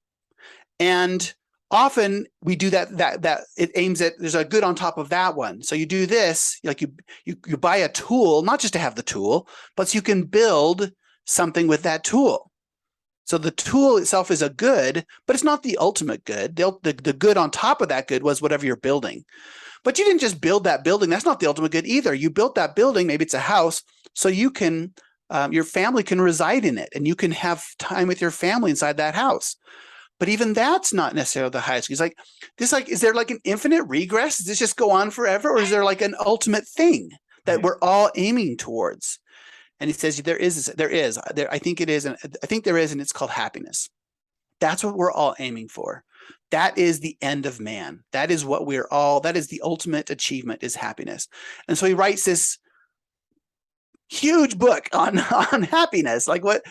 And often we do that it aims at, there's a good on top of that one. So you do this, like you buy a tool, not just to have the tool, but so you can build something with that tool. So the tool itself is a good, but it's not the ultimate good. The good on top of that good was whatever you're building. But you didn't just build that building. That's not the ultimate good either. You built that building, maybe it's a house, so you can, your family can reside in it and you can have time with your family inside that house. But even that's not necessarily the highest. He's like, is there like an infinite regress? Does this just go on forever? Or is there like an ultimate thing that we're all aiming towards? And he says, there is, I think it is. And I think there is, and it's called happiness. That's what we're all aiming for. That is the end of man. That is what that is the ultimate achievement, is happiness. And so he writes this huge book on happiness. Like what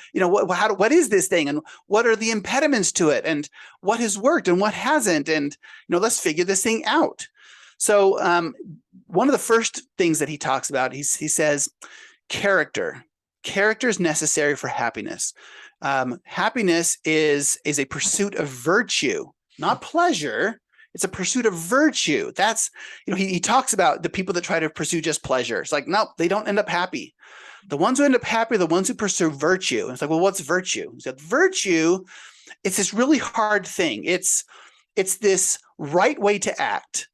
is this thing, and what are the impediments to it, and what has worked and what hasn't, and let's figure this thing out. So one of the first things that he talks about, he says, character is necessary for happiness. Happiness is a pursuit of virtue, not pleasure. It's a pursuit of virtue. That's, he talks about the people that try to pursue just pleasure. It's like, no, they don't end up happy. The ones who end up happy are the ones who pursue virtue. And it's like, well, what's virtue? He said, virtue, it's this really hard thing. It's this right way to act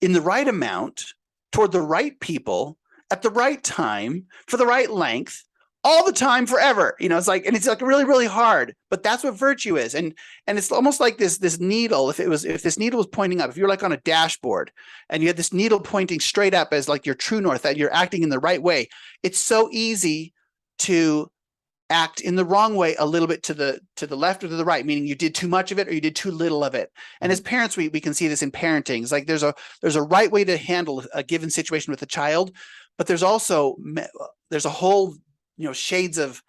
in the right amount toward the right people at the right time for the right length all the time forever. It's like, and it's like really, really hard, but that's what virtue is. And it's almost like this needle. If this needle was pointing up, if you're like on a dashboard and you had this needle pointing straight up as like your true north, that you're acting in the right way, it's so easy to act in the wrong way a little bit to the left or to the right, meaning you did too much of it or you did too little of it. And as parents, we can see this in parenting. It's like there's a right way to handle a given situation with a child, but there's a whole shades of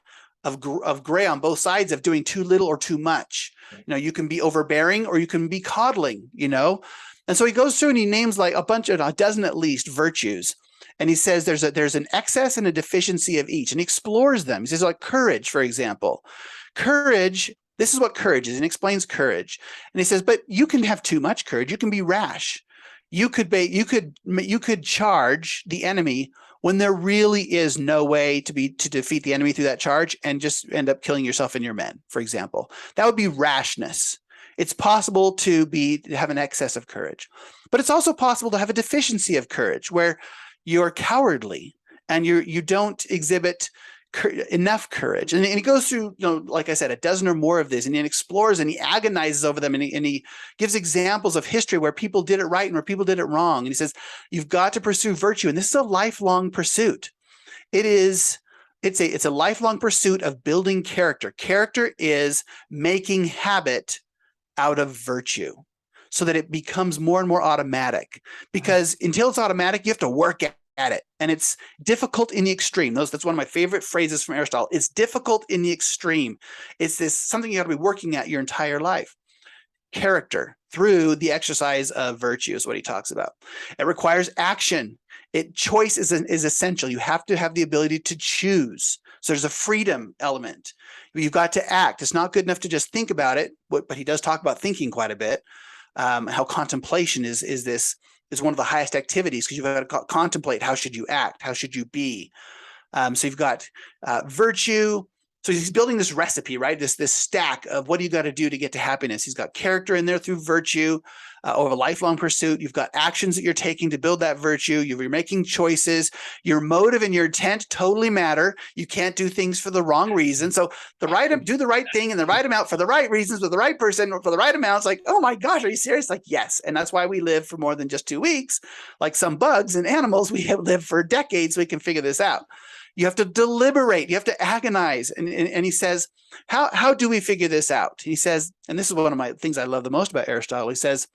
gray on both sides of doing too little or too much. You can be overbearing or you can be coddling, And so he goes through and he names like a dozen at least virtues. And he says there's an excess and a deficiency of each, and he explores them. He says, like courage, for example. Courage, this is what courage is, and he explains courage. And he says, but you can have too much courage. You can be rash. You could charge the enemy when there really is no way to defeat the enemy through that charge, and just end up killing yourself and your men, for example. That would be rashness. It's possible to have an excess of courage, but it's also possible to have a deficiency of courage where you're cowardly and you don't exhibit enough courage. And he goes through, like I said, a dozen or more of this, and he explores and he agonizes over them, and he gives examples of history where people did it right and where people did it wrong. And he says, you've got to pursue virtue. And this is a lifelong pursuit. It's a lifelong pursuit of building character. Character is making habit out of virtue so that it becomes more and more automatic, because until it's automatic, you have to work at it. And it's difficult in the extreme. That's one of my favorite phrases from Aristotle. It's difficult in the extreme. It's something you got to be working at your entire life. Character through the exercise of virtue is what he talks about. It requires action. Choice is essential. You have to have the ability to choose. So there's a freedom element. You've got to act. It's not good enough to just think about it, but he does talk about thinking quite a bit. How contemplation is one of the highest activities, because you've got to contemplate, how should you act? How should you be? So you've got virtue. So he's building this recipe, right? This stack of what do you got to do to get to happiness. He's got character in there through virtue, over a lifelong pursuit. You've got actions that you're taking to build that virtue. You're making choices. Your motive and your intent totally matter. You can't do things for the wrong reason. So do the right thing in the right amount for the right reasons with the right person for the right amount. It's like, oh my gosh, are you serious? Like, yes. And that's why we live for more than just 2 weeks. Like some bugs and animals, we have lived for decades. So we can figure this out. You have to deliberate. You have to agonize. And he says, how do we figure this out? He says, and this is one of my things I love the most about Aristotle. He says,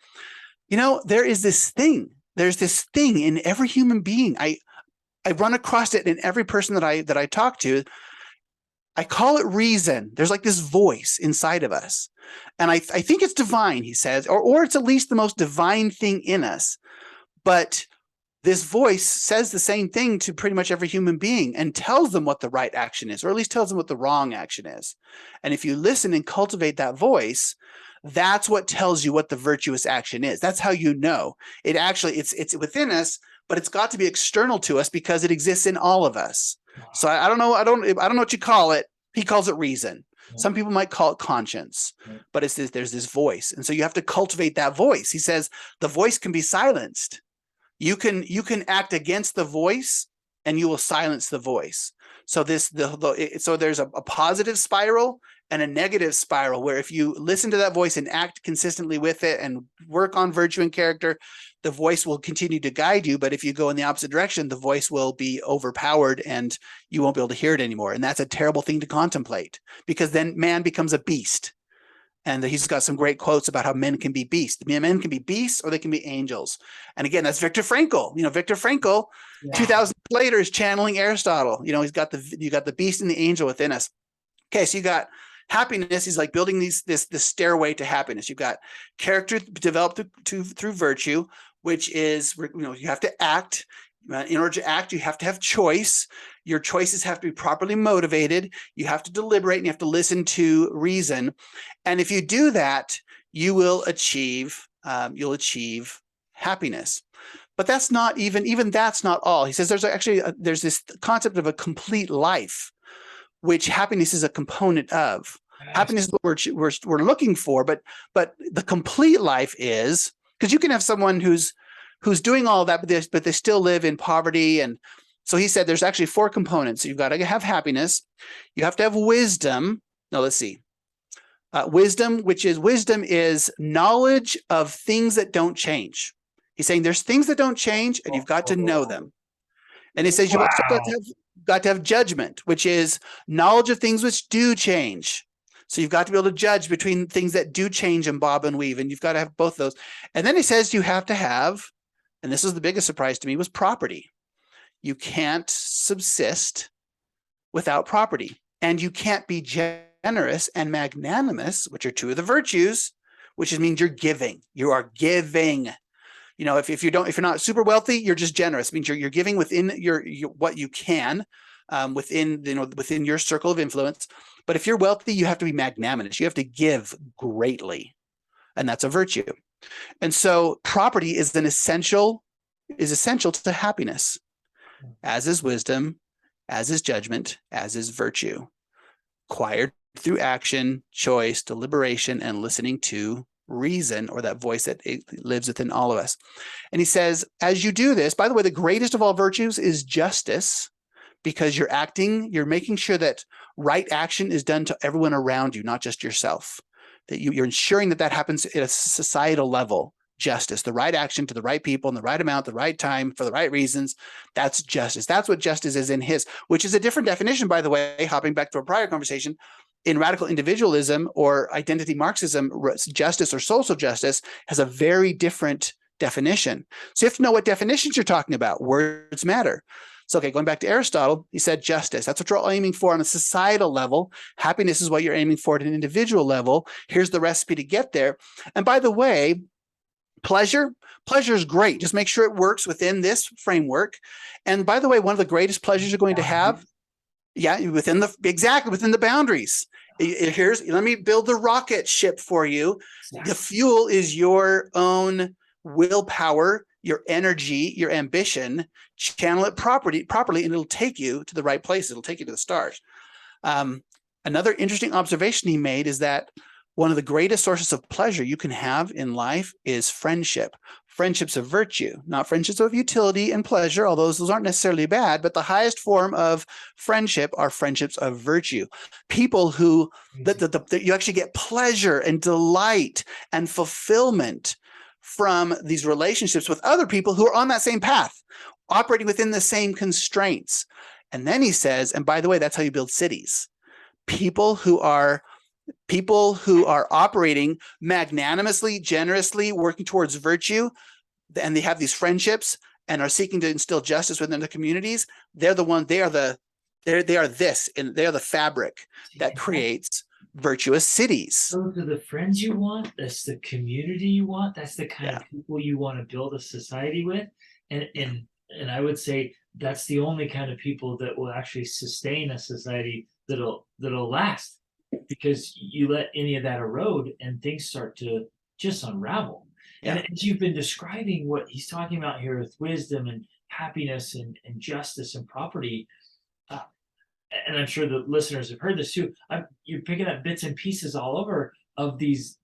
there is this thing. There's this thing in every human being. I run across it in every person that I talk to. I call it reason. There's like this voice inside of us. And I think it's divine, he says, or it's at least the most divine thing in us. But this voice says the same thing to pretty much every human being and tells them what the right action is, or at least tells them what the wrong action is. And if you listen and cultivate that voice, that's what tells you what the virtuous action is. That's how you know. It actually, it's within us, but it's got to be external to us because it exists in all of us. So I don't know. I don't know what you call it. He calls it reason. Some people might call it conscience, but there's this voice. And so you have to cultivate that voice. He says the voice can be silenced. You can act against the voice and you will silence the voice. So so there's a positive spiral and a negative spiral where if you listen to that voice and act consistently with it and work on virtue and character, the voice will continue to guide you. But if you go in the opposite direction, the voice will be overpowered and you won't be able to hear it anymore. And that's a terrible thing to contemplate, because then man becomes a beast. And he's got some great quotes about how men can be beasts. Men can be beasts or they can be angels. And again, that's Viktor Frankl. Viktor Frankl, 2000 later, is channeling Aristotle. You got the beast and the angel within us. Okay, so you got happiness. He's like building this stairway to happiness. You've got character developed through virtue, which is, you have to act. In order to act, you have to have choice. Your choices have to be properly motivated. You have to deliberate and you have to listen to reason. And if you do that, you will achieve happiness. But that's not even that's not all. He says there's this concept of a complete life, which happiness is a component of. Happiness is what we're looking for, but the complete life is, because you can have someone who's doing all of that, but they still live in poverty. And so he said there's actually 4 components. So you've got to have happiness. You have to have wisdom. No, let's see. Wisdom is knowledge of things that don't change. He's saying there's things that don't change and you've got to know them. And he says you've also got to have judgment, which is knowledge of things which do change. So you've got to be able to judge between things that do change and bob and weave, and you've got to have both those. And then he says you have to have, and this is the biggest surprise to me, was property. You can't subsist without property, and you can't be generous and magnanimous, which are 2 of the virtues, which means you're giving. You are giving. If you're not super wealthy, you're just generous. It means you're giving within your what you can, within your circle of influence. But if you're wealthy, you have to be magnanimous. You have to give greatly, and that's a virtue. And so property is essential to happiness, as is wisdom, as is judgment, as is virtue, acquired through action, choice, deliberation, and listening to reason, or that voice that lives within all of us. And he says, as you do this, by the way, the greatest of all virtues is justice, because you're making sure that right action is done to everyone around you, not just yourself. That you're ensuring that happens at a societal level. Justice, the right action to the right people in the right amount, the right time, for the right reasons. That's justice. That's what justice is in his, which is a different definition, by the way, hopping back to a prior conversation. In radical individualism or identity Marxism, justice or social justice has a very different definition. So you have to know what definitions you're talking about. Words matter. So, okay, going back to Aristotle, he said justice. That's what you're all aiming for on a societal level. Happiness is what you're aiming for at an individual level. Here's the recipe to get there. And by the way, pleasure is great. Just make sure it works within this framework. And by the way, one of the greatest pleasures you're going to have, within the boundaries. Let me build the rocket ship for you. The fuel is your own willpower, your energy, your ambition. Channel it properly, and it'll take you to the right place. It'll take you to the stars. Another interesting observation he made is that one of the greatest sources of pleasure you can have in life is friendship. Friendships of virtue, not friendships of utility and pleasure, although those aren't necessarily bad, but the highest form of friendship are friendships of virtue. People who that you actually get pleasure and delight and fulfillment from these relationships with other people who are on that same path, operating within the same constraints. And then he says, and by the way, that's how you build cities. People who are operating magnanimously, generously, working towards virtue, and they have these friendships, and are seeking to instill justice within the communities, they're the one, they are this, and they are the fabric that creates virtuous cities. Those are the friends you want. That's the community you want. That's the kind Yeah. of people you want to build a society with. And I would say that's the only kind of people that will actually sustain a society that'll last. Because you let any of that erode and things start to just unravel. Yeah. And as you've been describing what he's talking about here with wisdom and happiness and justice and property, uh, and I'm sure the listeners have heard this too. You're picking up bits and pieces all over of these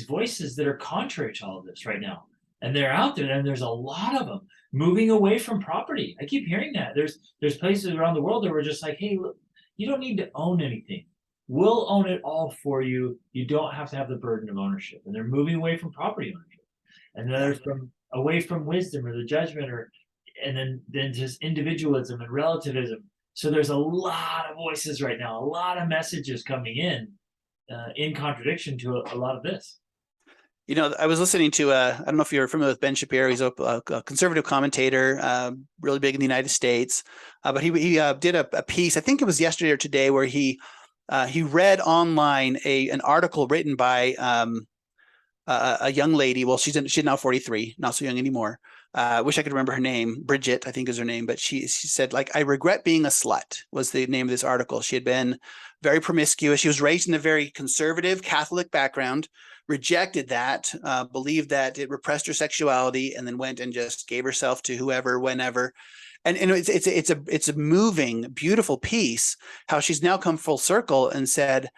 voices that are contrary to all of this right now, and they're out there, and there's a lot of them moving away from property. I keep hearing that there's places around the world that we're just like, hey, look, you don't need to own anything. We'll own it all for you. You don't have to have the burden of ownership, and they're moving away from property ownership, and then there's from away from wisdom or the judgment, or and then just individualism and relativism. So there's a lot of voices right now, a lot of messages coming in contradiction to a lot of this. You know, I was listening to, I don't know if you're familiar with Ben Shapiro. He's a conservative commentator, really big in the United States. But he did a piece, I think it was yesterday or today, where he read online an article written by a young lady. Well, she's now 43, not so young anymore. Wish I could remember her name. Bridget, I think is her name. But she said, like, I regret being a slut was the name of this article. She had been very promiscuous. She was raised in a very conservative Catholic background, rejected that, believed that it repressed her sexuality, and then went and just gave herself to whoever, whenever. And it's a moving, beautiful piece, how she's now come full circle and said,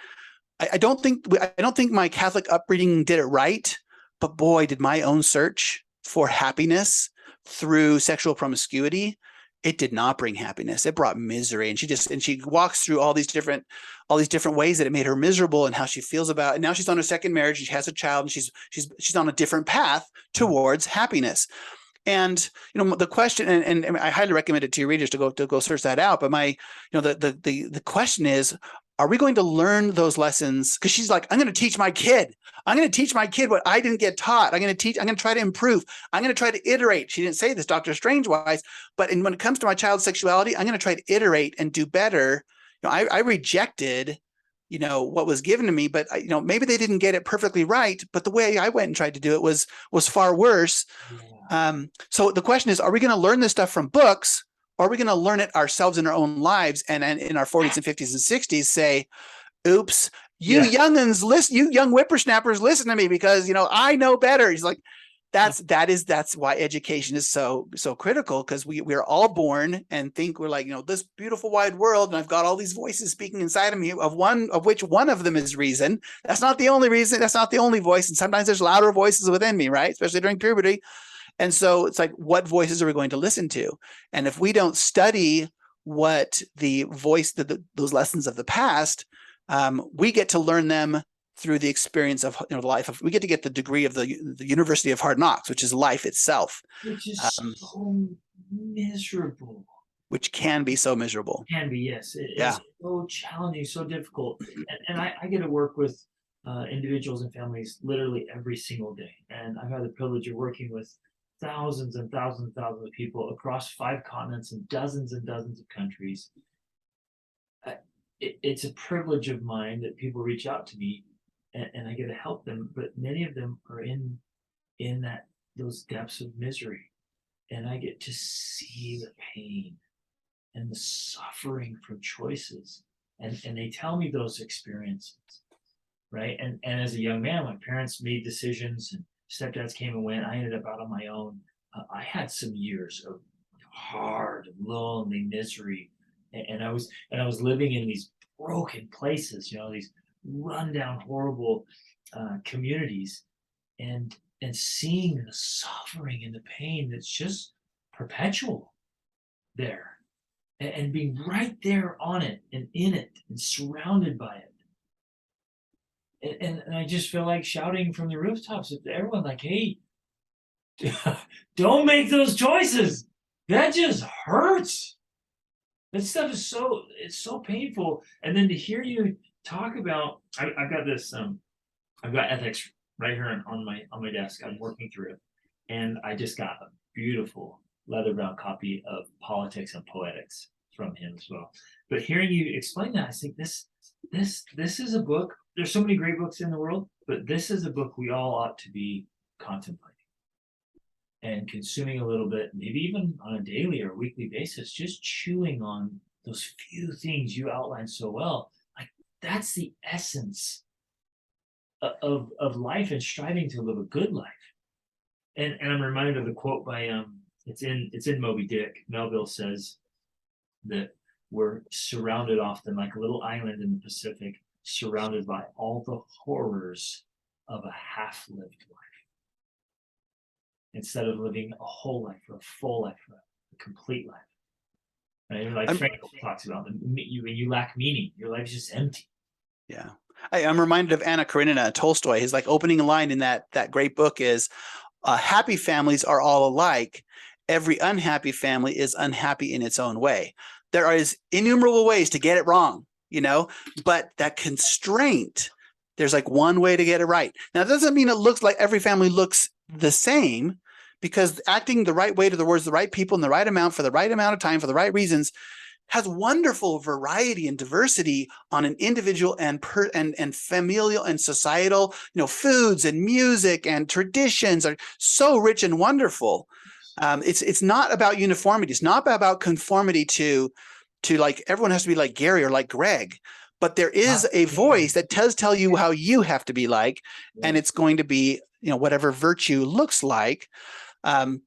I don't think my Catholic upbringing did it right, but boy, did my own search for happiness through sexual promiscuity, it did not bring happiness. It brought misery. And she walks through all these different ways that it made her miserable and how she feels about it. And now she's on her second marriage and she has a child, and she's on a different path towards happiness. And the question, and I highly recommend it to your readers to go search that out. But the question is, are we going to learn those lessons? Because she's like, I'm going to teach my kid. I'm going to teach my kid what I didn't get taught. I'm going to try to improve. I'm going to try to iterate. She didn't say this, Dr. Strange-wise, but when it comes to my child's sexuality, I'm going to try to iterate and do better. I rejected, what was given to me, but maybe they didn't get it perfectly right. But the way I went and tried to do it was far worse. Yeah. So the question is, are we going to learn this stuff from books? Or are we going to learn it ourselves in our own lives, and in our 40s and 50s and 60s say, oops, you youngins, listen, you young whippersnappers, listen to me because, I know better. He's like, that's why education is so critical, because we're all born and think we're like, this beautiful wide world, and I've got all these voices speaking inside of me, of which one of them is reason. That's not the only reason. That's not the only voice. And sometimes there's louder voices within me, right? Especially during puberty. And so it's like, what voices are we going to listen to? And if we don't study what the voice, those lessons of the past, we get to learn them through the experience of life. We get to get the degree of the University of Hard Knocks, which is life itself. Which is so miserable. Which can be so miserable. Can be, yes. It's so challenging, so difficult. And I get to work with individuals and families literally every single day. And I've had the privilege of working with thousands and thousands and thousands of people across 5 continents and dozens of countries. It's a privilege of mine that people reach out to me and I get to help them, but many of them are in those depths of misery, and I get to see the pain and the suffering from choices, and they tell me those experiences, right? And as a young man, my parents made decisions and stepdads came and went. I ended up out on my own. I had some years of hard, lonely misery, and I was living in these broken places, these rundown, horrible communities, and seeing the suffering and the pain that's just perpetual there, and being right there on it and in it and surrounded by it. And I just feel like shouting from the rooftops at everyone, like, hey, don't make those choices. That just hurts. That stuff is it's so painful. And then to hear you talk about, I've got this, I've got ethics right here on my desk. I'm working through it. And I just got a beautiful leather-bound copy of Politics and Poetics from him as well. But hearing you explain that, I think this is a book. There's so many great books in the world, but this is a book we all ought to be contemplating and consuming a little bit, maybe even on a daily or weekly basis, just chewing on those few things you outlined so well. Like that's the essence of life and striving to live a good life. And I'm reminded of the quote by it's in Moby Dick. Melville says that we're surrounded often like a little island in the Pacific, surrounded by all the horrors of a half-lived life. Instead of living a whole life or a full life or a complete life. Right? Like Frankl talks about, when you lack meaning, your life's just empty. Yeah. I'm reminded of Anna Karenina, Tolstoy. His like opening line in that great book is, happy families are all alike. Every unhappy family is unhappy in its own way. There is innumerable ways to get it wrong, you know, but that constraint, there's like one way to get it right. Now, that doesn't mean it looks like every family looks the same, because acting the right way towards the right people in the right amount for the right amount of time for the right reasons has wonderful variety and diversity on an individual and familial and societal, you know, foods and music and traditions are so rich and wonderful. It's not about uniformity. It's not about conformity to like everyone has to be like Gary or like Greg, but there is a voice that does tell you how you have to be like, and it's going to be, you know, whatever virtue looks like.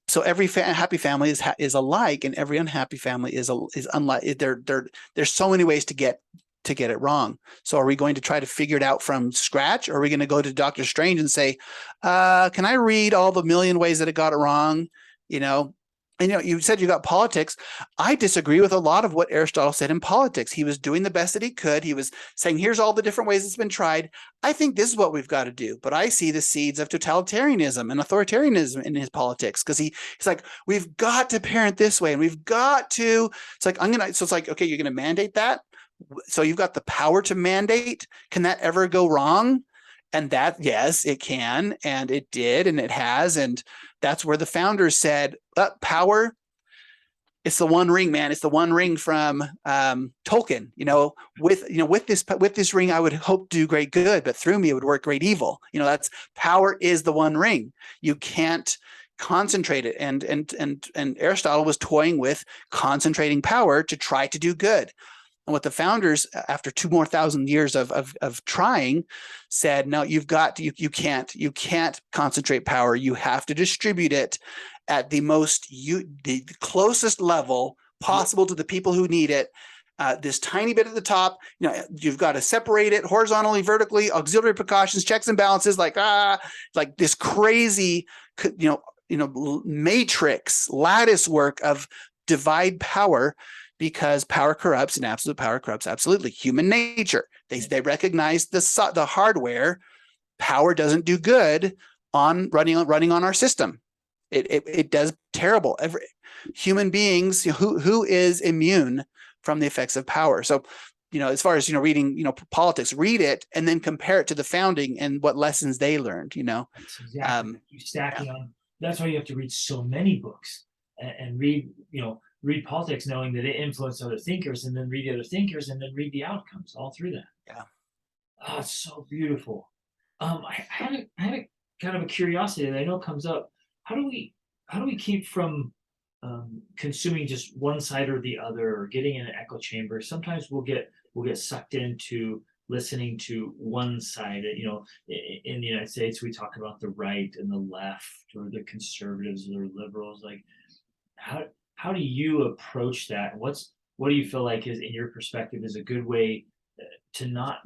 So every happy family is alike, and every unhappy family is unlike. There's so many ways to get it wrong. So are we going to try to figure it out from scratch, or are we going to go to Dr. Strange and say, can I read all the million ways that it got it wrong? You know, and you know, you said you got politics. I disagree with a lot of what Aristotle said in politics. He was doing the best that he could. He was saying, here's all the different ways it's been tried. I think this is what we've got to do. But I see the seeds of totalitarianism and authoritarianism in his politics, because he's like, we've got to parent this way, and we've got to. It's like, so it's like, okay, you're going to mandate that. So you've got the power to mandate. Can that ever go wrong? And that, yes, it can, and it did, and it has, and that's where the founders said, power, it's the One Ring, man. It's the One Ring from Tolkien. You know, with this ring, I would hope to do great good, but through me, it would work great evil. You know, that's power is the One Ring. You can't concentrate it, and Aristotle was toying with concentrating power to try to do good. And what the founders, after 2,000 years of trying, said, no, you can't concentrate power. You have to distribute it at the closest level possible to the people who need it. This tiny bit at the top, you know, you've got to separate it horizontally, vertically, auxiliary precautions, checks and balances, like this crazy, matrix lattice work of divide power. Because power corrupts, and absolute power corrupts absolutely. Human nature. They recognize the hardware. Power doesn't do good on running on our system. It does terrible. Human beings, who is immune from the effects of power? So, you know, as far as, you know, reading, you know, politics, read it and then compare it to the founding and what lessons they learned. You know, that's exactly. You stacking on. That's why you have to read so many books and read, you know. Read politics knowing that it influenced other thinkers, and then read the other thinkers, and then read the outcomes all through that. Yeah. Oh, it's so beautiful. I had a kind of a curiosity that I know comes up. How do we keep from consuming just one side or the other, or getting in an echo chamber? Sometimes we'll get sucked into listening to one side. You know, in the United States, we talk about the right and the left, or the conservatives or liberals. Like, how do you approach that? What do you feel like is, in your perspective, is a good way to not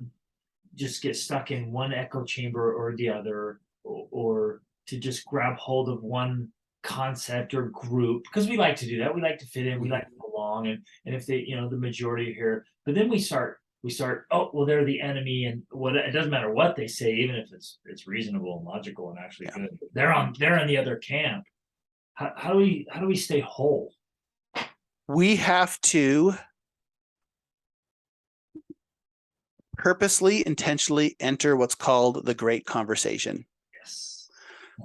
just get stuck in one echo chamber or the other, or to just grab hold of one concept or group? Because we like to do that. We like to fit in. We like to belong. And if they, you know, the majority here, but then we start, oh, well, they're the enemy, and it doesn't matter what they say, even if it's reasonable and logical and actually good. They're in the other camp. How do we stay whole? We have to purposely, intentionally enter what's called the great conversation. Yes.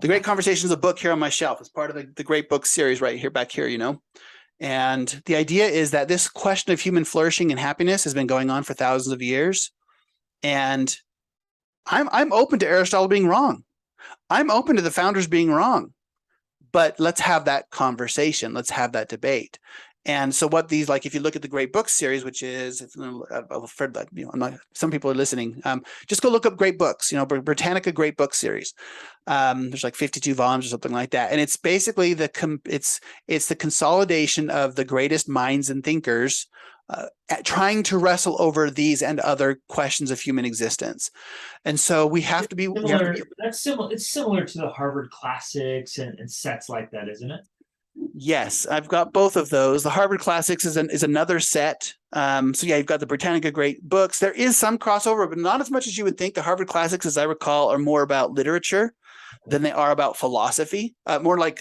The Great Conversation is a book here on my shelf. It's part of the Great Books series right here, back here, And the idea is that this question of human flourishing and happiness has been going on for thousands of years. And I'm open to Aristotle being wrong. I'm open to the founders being wrong. But let's have that conversation. Let's have that debate. And so what these, like, if you look at the Great Books series, which is, I've heard that, some people are listening, just go look up Great Books, Britannica Great Book series. There's like 52 volumes or something like that. And it's basically it's the consolidation of the greatest minds and thinkers trying to wrestle over these and other questions of human existence. And so we have to be similar. That's similar. It's similar to the Harvard Classics and sets like that, isn't it? Yes, I've got both of those. The Harvard Classics is another set. So yeah, you've got the Britannica Great Books. There is some crossover, but not as much as you would think. The Harvard Classics, as I recall, are more about literature than they are about philosophy. More like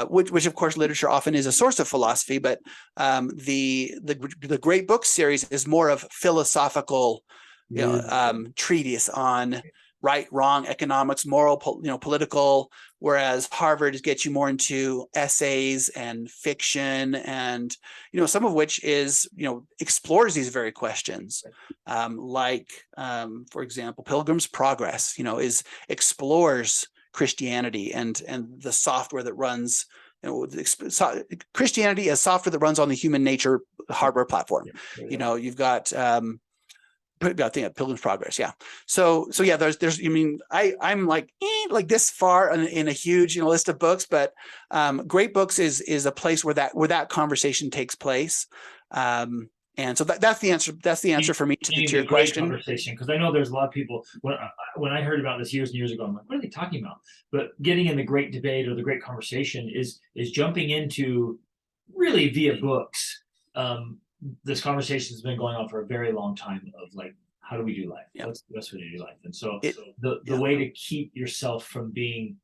which of course literature often is a source of philosophy, but the Great Books series is more of philosophical, treatise on right, wrong, economics, moral, political, whereas Harvard gets you more into essays and fiction and, some of which is, explores these very questions. For example, Pilgrim's Progress, explores Christianity and the software that runs, Christianity as software that runs on the human nature hardware platform. You've got, I think Pilgrim's Progress. Yeah. So yeah, I'm like this far in a huge, list of books, but Great Books is a place where that conversation takes place. And so that's the answer. That's the answer for me to your question. Conversation, because I know there's a lot of people. When I heard about this years and years ago, I'm like, what are they talking about? But getting in the great debate or the great conversation is jumping into really via books. This conversation has been going on for a very long time of like, how do we do life? What's the best way to do life? And so the way to keep yourself from being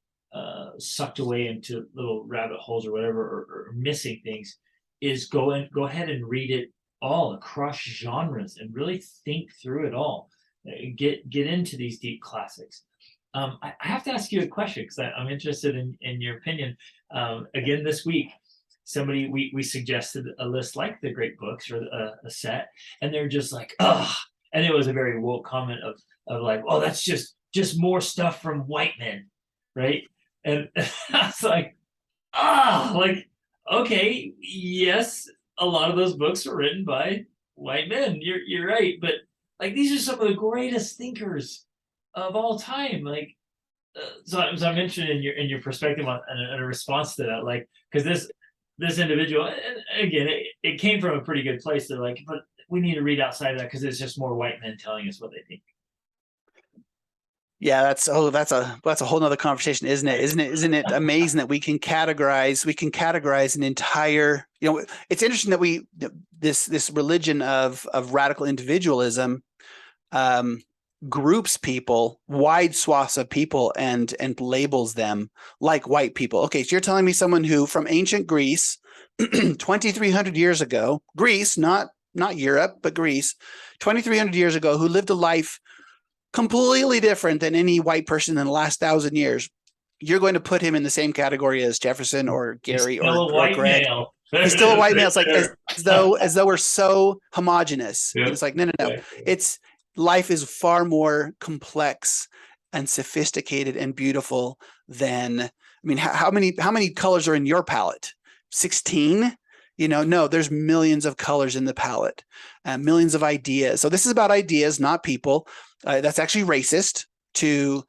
sucked away into little rabbit holes or whatever, or missing things, is go ahead and read it all across genres and really think through it all. Get into these deep classics. I have to ask you a question because I'm interested in your opinion. Again, this week, somebody we suggested a list like the Great Books or a set, and they're just like, ugh. And it was a very woke comment of like, oh, that's just more stuff from white men, right? And I was like, like, okay, yes, a lot of those books were written by white men. You're right, but like these are some of the greatest thinkers of all time. Like, so I'm interested in your perspective on and a response to that, like, because this individual, and again, it came from a pretty good place. They're like, but we need to read outside of that because it's just more white men telling us what they think. Yeah, that's a whole nother conversation, isn't it? Isn't it amazing that we can categorize an entire, it's interesting that this religion of radical individualism groups people, wide swaths of people, and labels them like white people. Okay, so you're telling me someone who from ancient Greece, 2,300 years ago, Greece, not Europe, but Greece, 2,300 years ago, who lived a life completely different than any white person in the last 1,000 years. You're going to put him in the same category as Jefferson or Gary or Greg. He's still a white male. It's like as though we're so homogenous. Yep. It's like no. It's life is far more complex and sophisticated and beautiful than. How many colors are in your palette? 16. No, there's millions of colors in the palette, millions of ideas. So this is about ideas, not people. That's actually racist to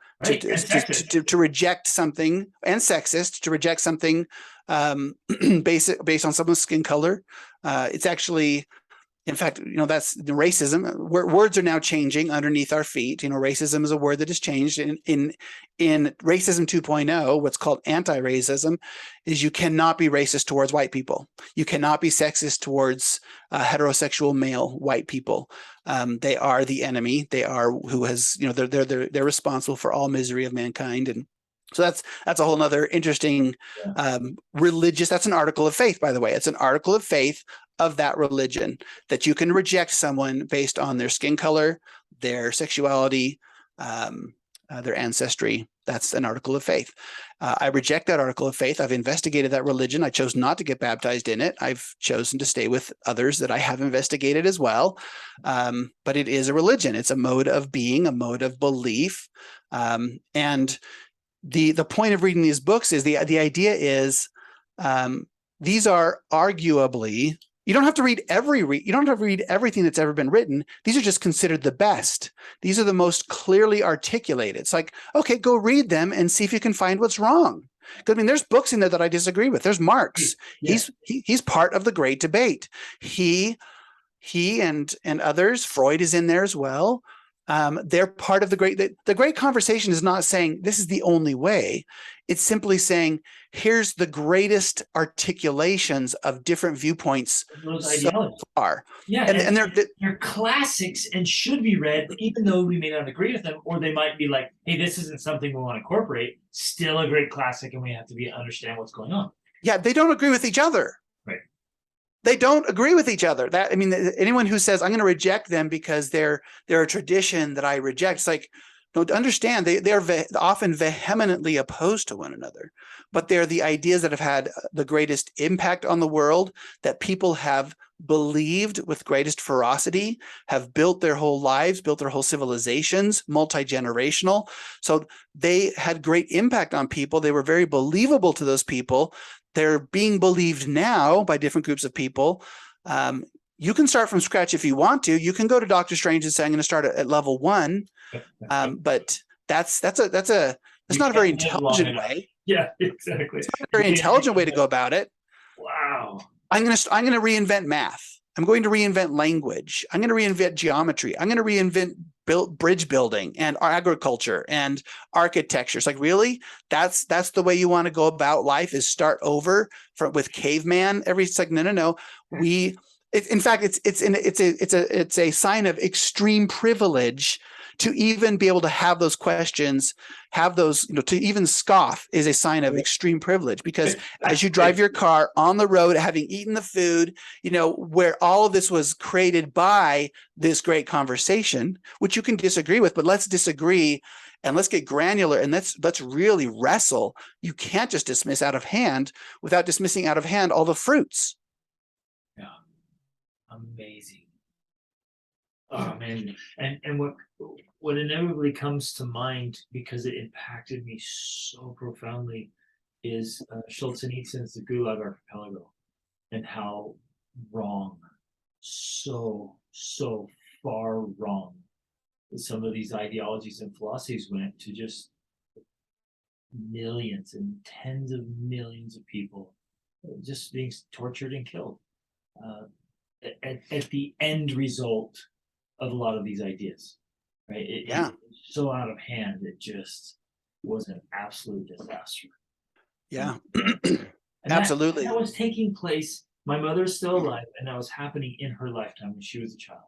reject something, and sexist to reject something based on someone's skin color. It's actually, in fact, that's the racism. Words are now changing underneath our feet. Racism is a word that has changed. In racism 2.0, what's called anti-racism, is you cannot be racist towards white people. You cannot be sexist towards heterosexual male white people. They are the enemy. They are who has, they're responsible for all misery of mankind. And so that's a whole nother interesting religious. That's an article of faith, by the way. It's an article of faith of that religion, that you can reject someone based on their skin color, their sexuality, their ancestry. That's an article of faith. I reject that article of faith. I've investigated that religion. I chose not to get baptized in it. I've chosen to stay with others that I have investigated as well. But it is a religion. It's a mode of being, a mode of belief. And the point of reading these books is the idea is these are arguably, you don't have to read everything that's ever been written. These are just considered the best. These are the most clearly articulated. It's like, okay, go read them and see if you can find what's wrong. Because I mean, there's books in there that I disagree with. There's Marx. Yeah. He's part of the great debate. He and others. Freud is in there as well. They're part of the great conversation is not saying this is the only way. It's simply saying here's the greatest articulations of different viewpoints so far. Yeah, and they're classics and should be read, even though we may not agree with them, or they might be like, hey, this isn't something we want to incorporate. Still a great classic, and we have to understand what's going on. Yeah, they don't agree with each other. Right. They don't agree with each other. That, I mean, anyone who says I'm going to reject them because they're a tradition that I reject, it's like, don't understand. They're often vehemently opposed to one another, but they're the ideas that have had the greatest impact on the world, that people have believed with greatest ferocity, have built their whole lives, built their whole civilizations, multi-generational. So they had great impact on people. They were very believable to those people. They're being believed now by different groups of people. You can start from scratch if you want to. You can go to Dr. Strange and say, I'm going to start at level 1. But that's not a very intelligent way. Yeah, exactly. It's not a very intelligent way to go about it. Wow. I'm going to reinvent math. I'm going to reinvent language. I'm going to reinvent geometry. I'm going to reinvent bridge building and agriculture and architecture. It's like, really? That's the way you want to go about life, is start over with caveman? It's like, no. In fact, it's a sign of extreme privilege to even be able to have those questions, have those, to even scoff is a sign of extreme privilege, because as you drive your car on the road, having eaten the food, where all of this was created by this great conversation, which you can disagree with, but let's disagree and let's get granular and let's really wrestle. You can't just dismiss out of hand without dismissing out of hand all the fruits. Yeah. Amazing. Oh man. And what inevitably comes to mind, because it impacted me so profoundly, is Solzhenitsyn's The Gulag Archipelago, and how wrong, so far wrong, some of these ideologies and philosophies went to just millions and tens of millions of people just being tortured and killed at the end result of a lot of these ideas, right? It's so out of hand, it just was an absolute disaster. Yeah. And absolutely. that was taking place. My mother's still alive, and that was happening in her lifetime when she was a child.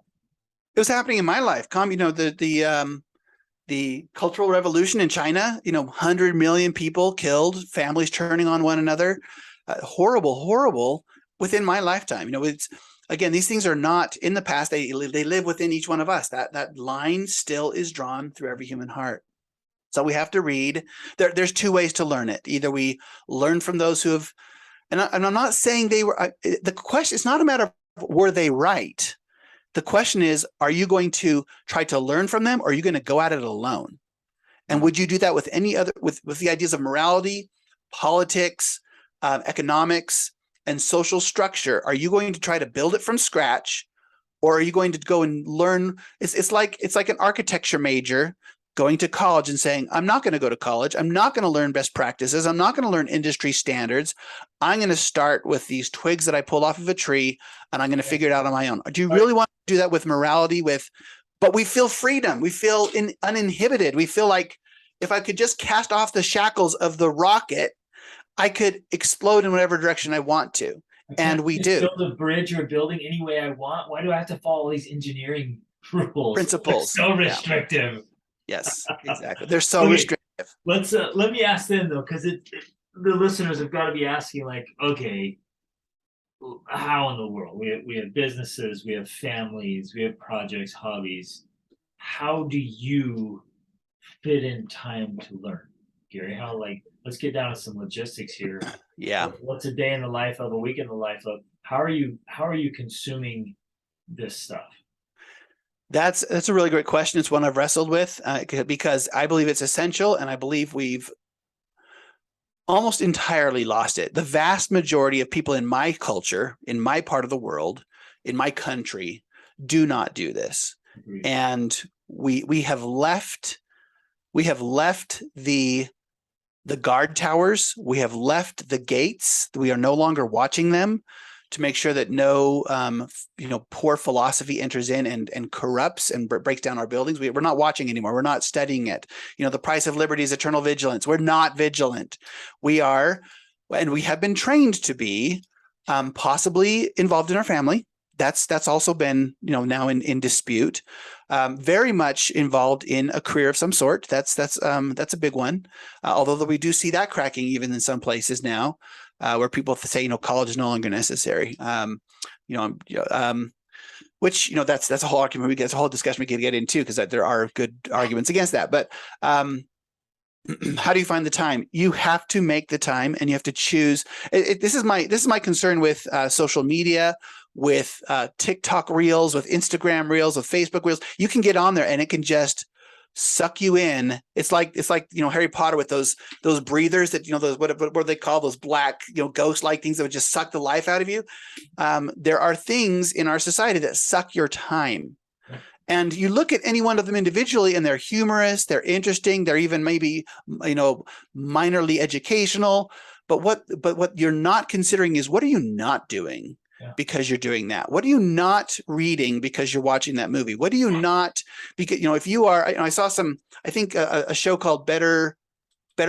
It was happening in my life. The Cultural Revolution in China, 100 million people killed, families turning on one another, horrible within my lifetime. It's, again, these things are not in the past. They live within each one of us. That line still is drawn through every human heart. So we have to read. There's 2 ways to learn it. Either we learn from those who have, and I'm not saying they were, the question, it's not a matter of were they right. The question is, are you going to try to learn from them, or are you going to go at it alone? And would you do that with any other, with the ideas of morality, politics, economics, and social structure? Are you going to try to build it from scratch, or are you going to go and learn? It's like an architecture major going to college and saying, I'm not going to go to college. I'm not going to learn best practices. I'm not going to learn industry standards. I'm going to start with these twigs that I pulled off of a tree, and I'm going to figure it out on my own. Do you really want to do that with morality? But we feel freedom. We feel uninhibited. We feel like if I could just cast off the shackles of the rocket, I could explode in whatever direction I want to. And we do. Build a bridge or a building any way I want. Why do I have to follow these engineering rules? Principles. They're so restrictive. Yeah. Yes, exactly. They're so restrictive. Let me ask them though, because the listeners have got to be asking, like, okay, how in the world? We have businesses, we have families, we have projects, hobbies. How do you fit in time to learn? Gary, let's get down to some logistics here. Yeah. What's a day in the life of, a week in the life of? How are you consuming this stuff? That's a really great question. It's one I've wrestled with because I believe it's essential, and I believe we've almost entirely lost it. The vast majority of people in my culture, in my part of the world, in my country, do not do this. Agreed. And we have left the guard towers. We have left the gates. We are no longer watching them to make sure that no poor philosophy enters in and corrupts and breaks down our buildings. We're not watching anymore. We're not studying it. The price of liberty is eternal vigilance. We're not vigilant. We are, and we have been trained to be possibly involved in our family. That's also been now in dispute. Very much involved in a career of some sort. That's a big one. Although we do see that cracking even in some places now, where people say college is no longer necessary. Which that's a whole argument. That's a whole discussion we could get into, because there are good arguments against that. But how do you find the time? You have to make the time, and you have to choose. This is my concern with social media, with TikTok reels, with Instagram reels, with Facebook reels. You can get on there and it can just suck you in. It's like Harry Potter with those breathers that those what they call those black ghost like things that would just suck the life out of you. There are things in our society that suck your time. And you look at any one of them individually, and they're humorous, they're interesting, they're even maybe minorly educational. But what you're not considering is, what are you not doing because you're doing that? What are you not reading because you're watching that movie? What do you not, because if you are, I saw a show called Better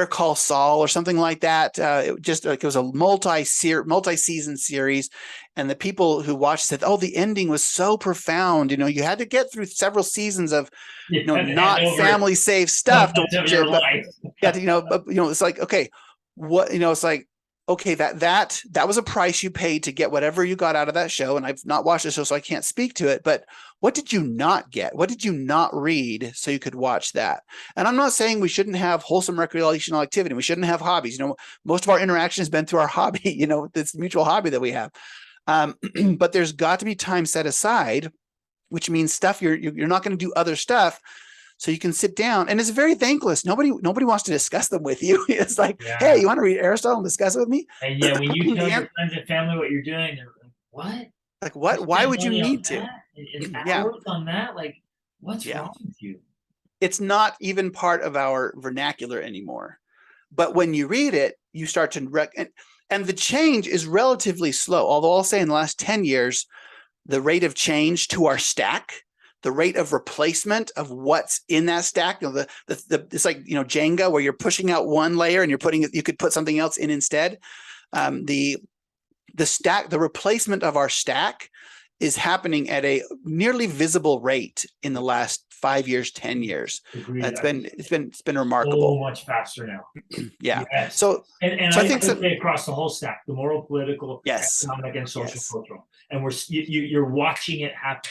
Call Saul or something like that. It was a multi-season series, and the people who watched said, "Oh, the ending was so profound. You had to get through several seasons of not family safe stuff to watch it." But it's like, okay, what it's like, okay, that was a price you paid to get whatever you got out of that show. And I've not watched the show, so I can't speak to it. But what did you not get? What did you not read so you could watch that? And I'm not saying we shouldn't have wholesome recreational activity. We shouldn't have hobbies. Most of our interaction has been through our hobby, this mutual hobby that we have. But there's got to be time set aside, which means stuff you're not going to do other stuff. So you can sit down, and it's very thankless. Nobody wants to discuss them with you. It's like, hey, you want to read Aristotle and discuss it with me? And when you tell your friends and family what you're doing, they're like, what? Like, what? Why would you need to? Hours on that? Like, what's wrong with you? It's not even part of our vernacular anymore. But when you read it, you start to and the change is relatively slow. Although I'll say in the last 10 years, the rate of change to our stack, the rate of replacement of what's in that stack, it's like Jenga, where you're pushing out one layer and you could put something else in instead. The replacement of our stack is happening at a nearly visible rate in the last 5 years, 10 years. Agreed. It's been remarkable. So much faster now. Yeah. Yes. So I think across the whole stack, the moral, political, economic, and social, cultural, and you're watching it happen.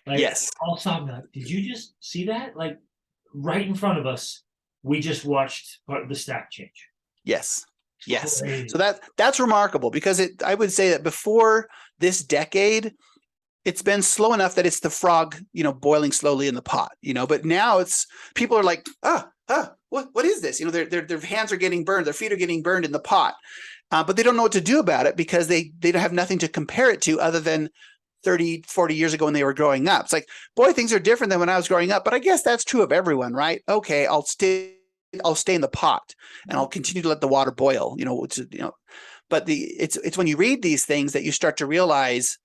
Like, yes. All of a sudden, did you just see that? Like, right in front of us, we just watched the stack change. Yes. Yes. Crazy. So that's remarkable, because I would say that before this decade, it's been slow enough that it's the frog, boiling slowly in the pot, but now people are like, what is this? Their hands are getting burned, their feet are getting burned in the pot, but they don't know what to do about it, because they don't have nothing to compare it to other than 30, 40 years ago when they were growing up. It's like, boy, things are different than when I was growing up, but I guess that's true of everyone, right? Okay, I'll stay in the pot and I'll continue to let the water boil, but it's when you read these things that you start to realize,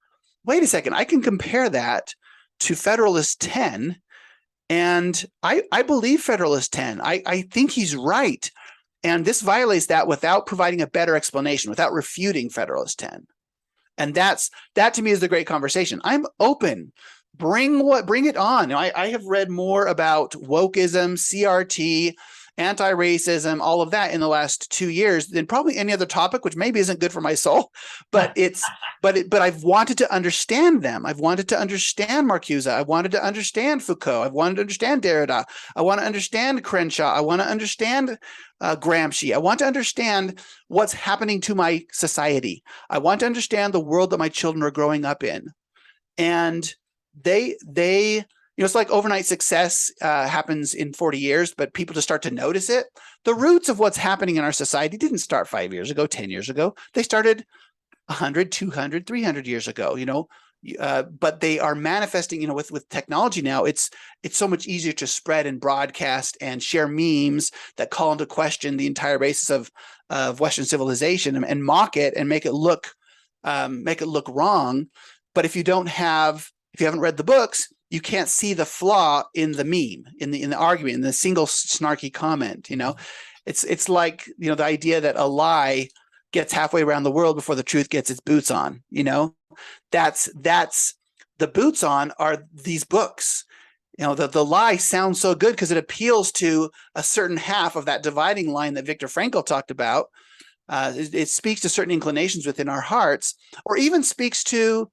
wait a second, I can compare that to Federalist 10. And I believe Federalist 10. I think he's right. And this violates that without providing a better explanation, without refuting Federalist 10. And that to me is the great conversation. I'm open. Bring it on. I have read more about wokeism, CRT, anti-racism, all of that in the last 2 years than probably any other topic, which maybe isn't good for my soul, but I've wanted to understand them. I've wanted to understand Marcuse. I wanted to understand Foucault. I've wanted to understand Derrida. I want to understand Crenshaw. I want to understand Gramsci. I want to understand what's happening to my society. I want to understand the world that my children are growing up in. And they it's like overnight success happens in 40 years, but people just start to notice it. The roots of what's happening in our society didn't start 5 years ago, 10 years ago. They started 100, 200, 300 years ago, but they are manifesting, with technology now, it's so much easier to spread and broadcast and share memes that call into question the entire basis of Western civilization and mock it and make it look wrong. But if you haven't read the books, you can't see the flaw in the meme, in the argument, in the single snarky comment. It's like, the idea that a lie gets halfway around the world before the truth gets its boots on. That's the boots on are these books. The lie sounds so good because it appeals to a certain half of that dividing line that Viktor Frankl talked about. It speaks to certain inclinations within our hearts, or even speaks to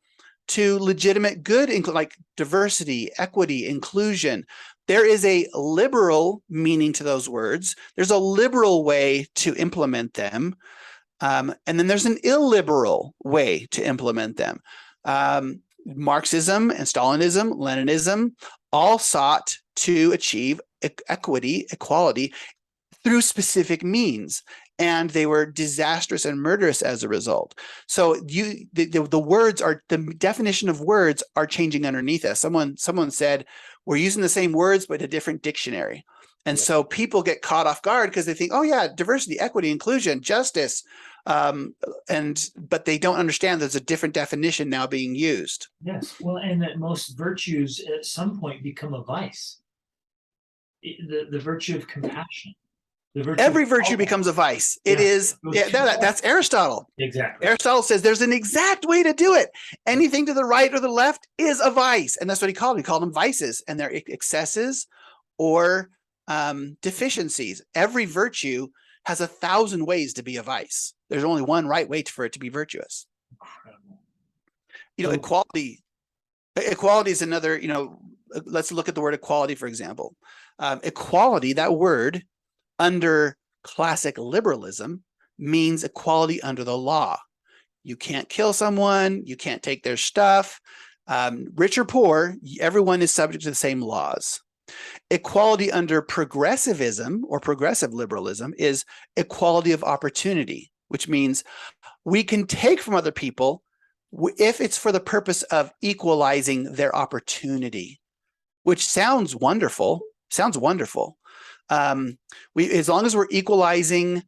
legitimate good, like diversity, equity, inclusion. There is a liberal meaning to those words. There's a liberal way to implement them. And then there's an illiberal way to implement them. Marxism and Stalinism, Leninism, all sought to achieve equity, equality through specific means. And they were disastrous and murderous as a result. So the words are, the definition of words are changing underneath us. Someone said, we're using the same words, but a different dictionary. And so people get caught off guard because they think, oh yeah, diversity, equity, inclusion, justice. But they don't understand there's a different definition now being used. Yes. Well, and that most virtues at some point become a vice. The virtue of compassion. Every virtue becomes a vice. It is, that's Aristotle. Exactly. Aristotle says there's an exact way to do it. Anything to the right or the left is a vice. And that's what he called them. He called them vices, and they're excesses or deficiencies. Every virtue has 1,000 ways to be a vice. There's only one right way for it to be virtuous. Incredible. Equality is another, let's look at the word equality, for example. Equality, that word, under classic liberalism, means equality under the law. You can't kill someone, you can't take their stuff. Rich or poor, everyone is subject to the same laws. Equality under progressivism or progressive liberalism is equality of opportunity, which means we can take from other people if it's for the purpose of equalizing their opportunity, which sounds wonderful. As long as we're equalizing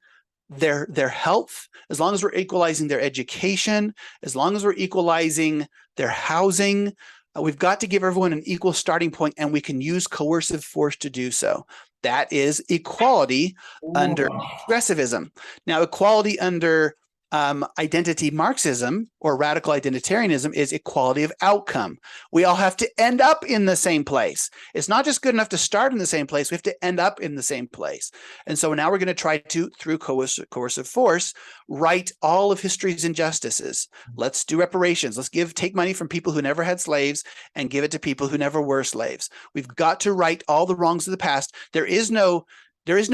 their health, as long as we're equalizing their education, as long as we're equalizing their housing, we've got to give everyone an equal starting point, and we can use coercive force to do so. That is equality under progressivism. Now, equality under identity Marxism or radical identitarianism is equality of outcome. We all have to end up in the same place. It's not just good enough to start in the same place. We have to end up in the same place. And so now we're going to try to, through coercive force, right all of history's injustices. Let's do reparations. Let's take money from people who never had slaves and give it to people who never were slaves. We've got to right all the wrongs of the past. There is no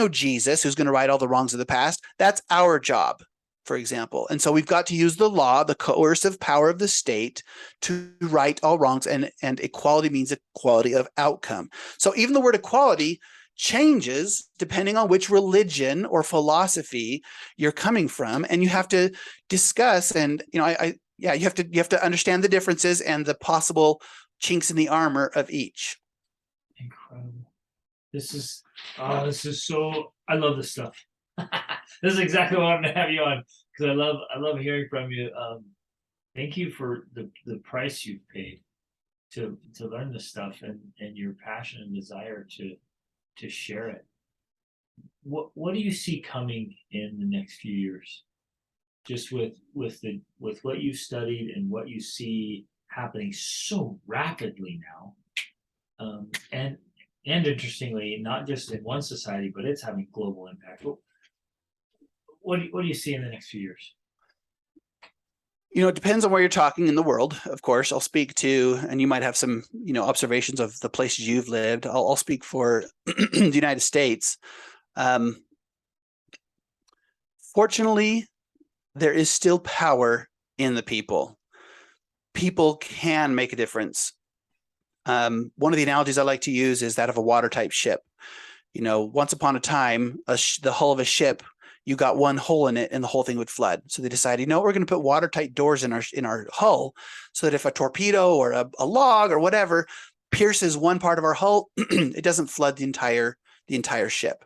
Jesus who's going to right all the wrongs of the past. That's our job, for example. And so we've got to use the law, the coercive power of the state, to right all wrongs, and equality means equality of outcome. So even the word equality changes depending on which religion or philosophy you're coming from, and you have to discuss, and you have to understand the differences and the possible chinks in the armor of each. Incredible. This is so, I love this stuff. This is exactly what I wanted to have you on, because I love hearing from you. Thank you for the price you've paid to learn this stuff, and your passion and desire to share it. What do you see coming in the next few years, just with what you've studied and what you see happening so rapidly now, and And interestingly, not just in one society, but it's having global impact. What do you see in the next few years? It depends on where you're talking in the world. Of course, I'll speak to, and you might have some, observations of the places you've lived. I'll speak for the United States. Fortunately, there is still power in the people. People can make a difference. One of the analogies I like to use is that of a watertight ship. Once upon a time, the hull of a ship, you got one hole in it and the whole thing would flood. So they decided, we're going to put watertight doors in our hull so that if a torpedo or a log or whatever pierces one part of our hull, it doesn't flood the entire ship.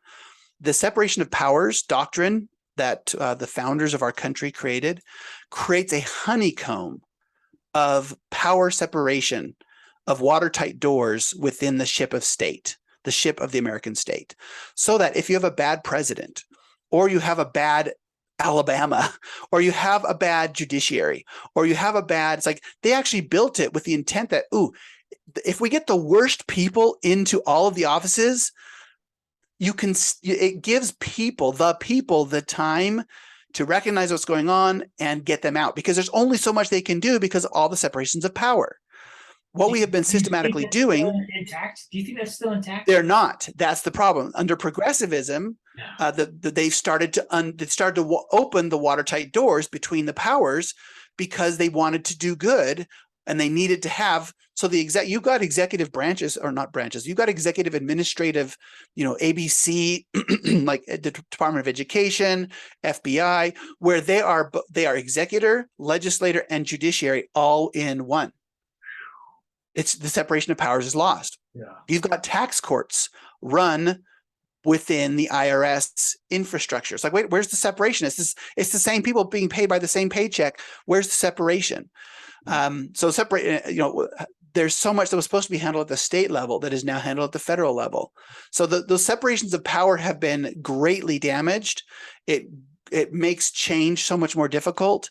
The separation of powers doctrine that the founders of our country created creates a honeycomb of power separation of watertight doors within the ship of state, the ship of the American state, so that if you have a bad president, or you have a bad Alabama, or you have a bad judiciary, or you have it's like they actually built it with the intent that, if we get the worst people into all of the offices, it gives the time to recognize what's going on and get them out, because there's only so much they can do because of all the separations of power. What we have been systematically doing. Intact? Do you think that's still intact? They're not. That's the problem. Under progressivism, they started to open the watertight doors between the powers because they wanted to do good, and they needed to have. So you've got executive branches, or not branches. You've got executive, administrative, ABC, like the Department of Education, FBI, where they are executive, legislator, and judiciary all in one. It's the separation of powers is lost. Yeah. You've got tax courts run within the IRS infrastructure. It's like, wait, where's the separation? It's the same people being paid by the same paycheck. Where's the separation? So separate, there's so much that was supposed to be handled at the state level that is now handled at the federal level. So those separations of power have been greatly damaged. It makes change so much more difficult.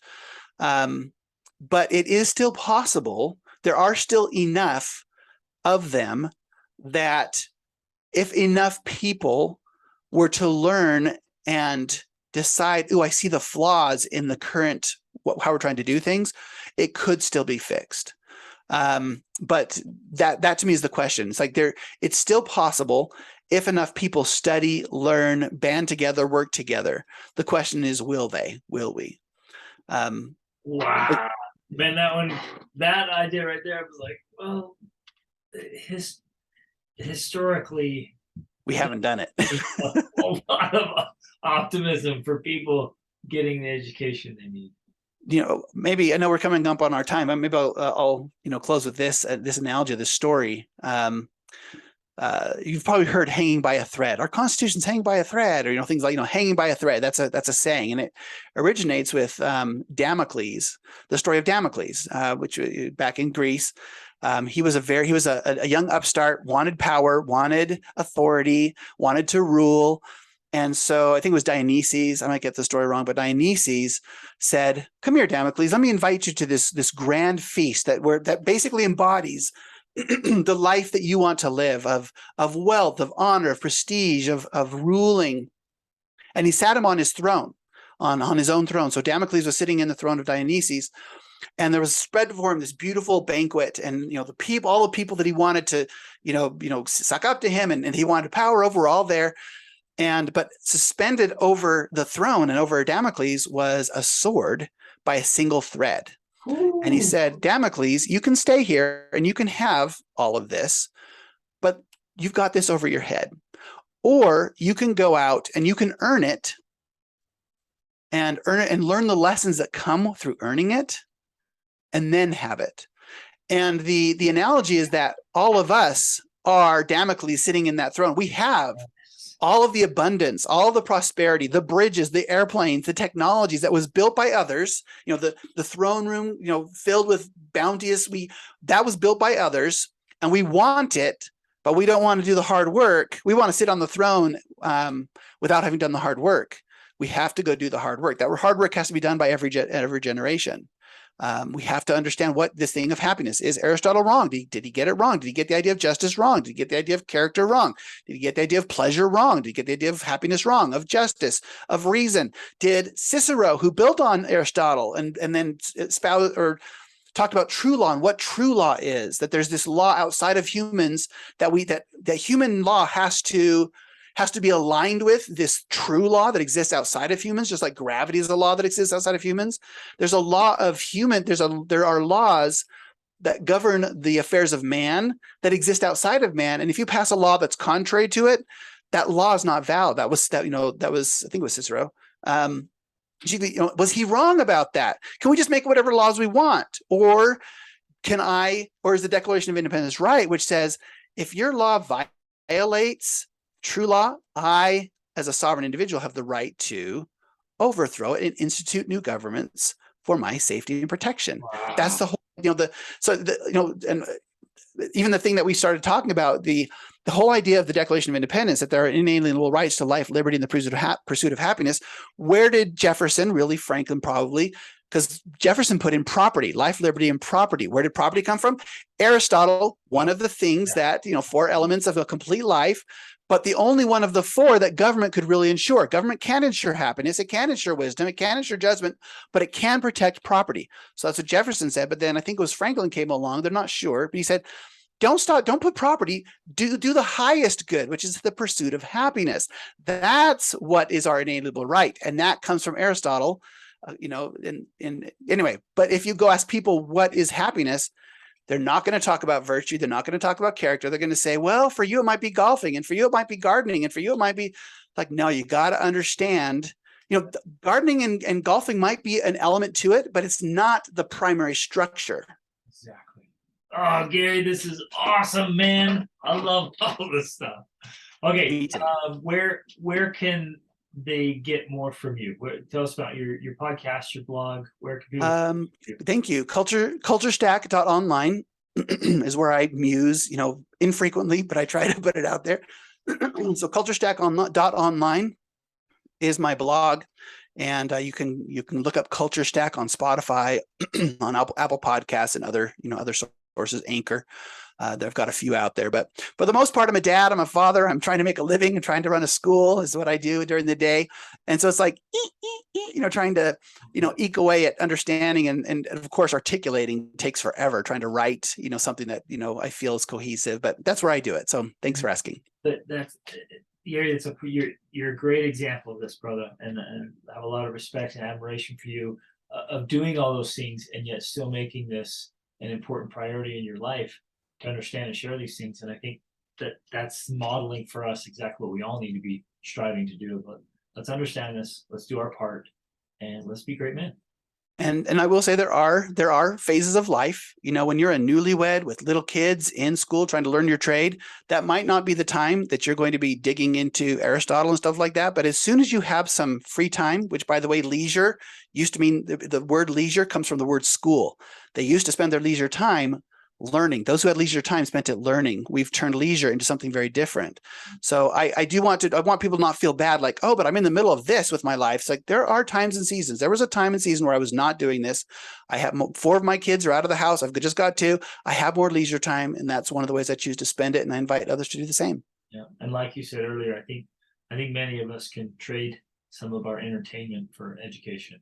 But it is still possible. There are still enough of them that if enough people were to learn and decide, I see the flaws in the current, how we're trying to do things, it could still be fixed. But that to me is the question. It's like it's still possible if enough people study, learn, band together, work together. The question is, will we? Wow. Man, that idea right there, I was like, well, historically, we haven't done it. a lot of optimism for people getting the education they need. Maybe I know we're coming up on our time. Maybe I'll close with this analogy, this story. You've probably heard hanging by a thread. Our Constitution's hanging by a thread, or things like hanging by a thread. That's a saying, and it originates with Damocles, the story of Damocles, which back in Greece. He was a young upstart, wanted power, wanted authority, wanted to rule. And so I think it was Dionysus. I might get the story wrong, but Dionysus said, "Come here, Damocles. Let me invite you to this grand feast that basically embodies the life that you want to live, of wealth, of honor, of prestige, of ruling." And he sat him on his throne, on his own throne. So Damocles was sitting in the throne of Dionysus, and there was spread before him this beautiful banquet, and all the people that he wanted to suck up to him, and he wanted power over, were all there. But suspended over the throne and over Damocles was a sword by a single thread. Ooh. And he said, "Damocles, you can stay here and you can have all of this, but you've got this over your head. Or you can go out and you can earn it and learn the lessons that come through earning it, and then have it." And the analogy is that all of us are Damocles sitting in that throne. We have all of the abundance, all the prosperity, the bridges, the airplanes, the technologies that was built by others. The throne room, filled with bounteous, that was built by others, and we want it, but we don't want to do the hard work. We want to sit on the throne without having done the hard work. We have to go do the hard work. That hard work has to be done by every generation. We have to understand what this thing of happiness is. Aristotle wrong? Did he get it wrong? Did he get the idea of justice wrong? Did he get the idea of character wrong? Did he get the idea of pleasure wrong? Did he get the idea of happiness wrong? Of justice, of reason? Did Cicero, who built on Aristotle and then espoused or talked about true law and what true law is, that there's this law outside of humans that human law has to be aligned with this true law that exists outside of humans, just like gravity is a law that exists outside of humans. There's a law of there are laws that govern the affairs of man that exist outside of man. And if you pass a law that's contrary to it, that law is not valid. That was I think it was Cicero. Was he wrong about that? Can we just make whatever laws we want? Or is the Declaration of Independence right, which says if your law violates true law, I, as a sovereign individual, have the right to overthrow it and institute new governments for my safety and protection. Wow. That's the whole, and even the thing that we started talking about, the whole idea of the Declaration of Independence, that there are inalienable rights to life, liberty, and the pursuit of happiness. Where did Jefferson, really Franklin probably, because Jefferson put in property, life, liberty, and property. Where did property come from? Aristotle, one of the things that, 4 elements of a complete life, but the only one of the 4 that government could really ensure. Government can ensure happiness, it can ensure wisdom, it can ensure judgment, but it can protect property. So that's what Jefferson said. But then I think it was Franklin came along, they're not sure, but he said, don't put property, do the highest good, which is the pursuit of happiness. That's what is our inalienable right. And that comes from Aristotle, anyway. But if you go ask people what is happiness, they're not going to talk about virtue. They're not going to talk about character. They're going to say, well, for you, it might be golfing, and for you, it might be gardening, and for you, it might be like, no, you got to understand, gardening and golfing might be an element to it, but it's not the primary structure. Exactly. Oh, Gary, this is awesome, man. I love all this stuff. Okay. Where can they get more from you? Tell us about your podcast, your blog. Where can people thank you. Culturestack.online is where I muse, infrequently, but I try to put it out there. So culturestack.online is my blog, and you can look up Culture Stack on Spotify, on Apple Podcasts, and other sources, Anchor. They've got a few out there, but for the most part, I'm a dad, I'm a father, I'm trying to make a living and trying to run a school is what I do during the day. And so it's like, trying to, eke away at understanding and of course, articulating takes forever, trying to write, something that, I feel is cohesive, but that's where I do it. So thanks for asking. You're a great example of this, brother. And I have a lot of respect and admiration for you of doing all those things and yet still making this an important priority in your life to understand and share these things. And I think that's modeling for us exactly what we all need to be striving to do. But let's understand this, let's do our part, and let's be great men. And I will say there are phases of life, when you're a newlywed with little kids in school trying to learn your trade, that might not be the time that you're going to be digging into Aristotle and stuff like that. But as soon as you have some free time, which, by the way, leisure used to mean, the word leisure comes from the word school. They used to spend their leisure time learning. Those who had leisure time spent it learning. We've turned leisure into something very different. So I want people to not feel bad, like, oh, but I'm in the middle of this with my life. It's like, there are times and seasons. There was a time and season where I was not doing this. I have 4 of my kids are out of the house. I've just got 2. I have more leisure time, and that's one of the ways I choose to spend it. And I invite others to do the same. Yeah. And like you said earlier, I think many of us can trade some of our entertainment for education,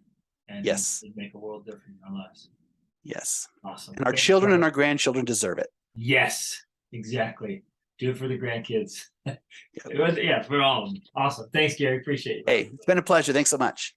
and yes, it'd make a world difference in our lives. Yes. Awesome. And our children and our grandchildren deserve it. Yes, exactly. Do it for the grandkids. Yeah, for all of them. Awesome. Thanks, Gary. Appreciate it. Hey, it's been a pleasure. Thanks so much.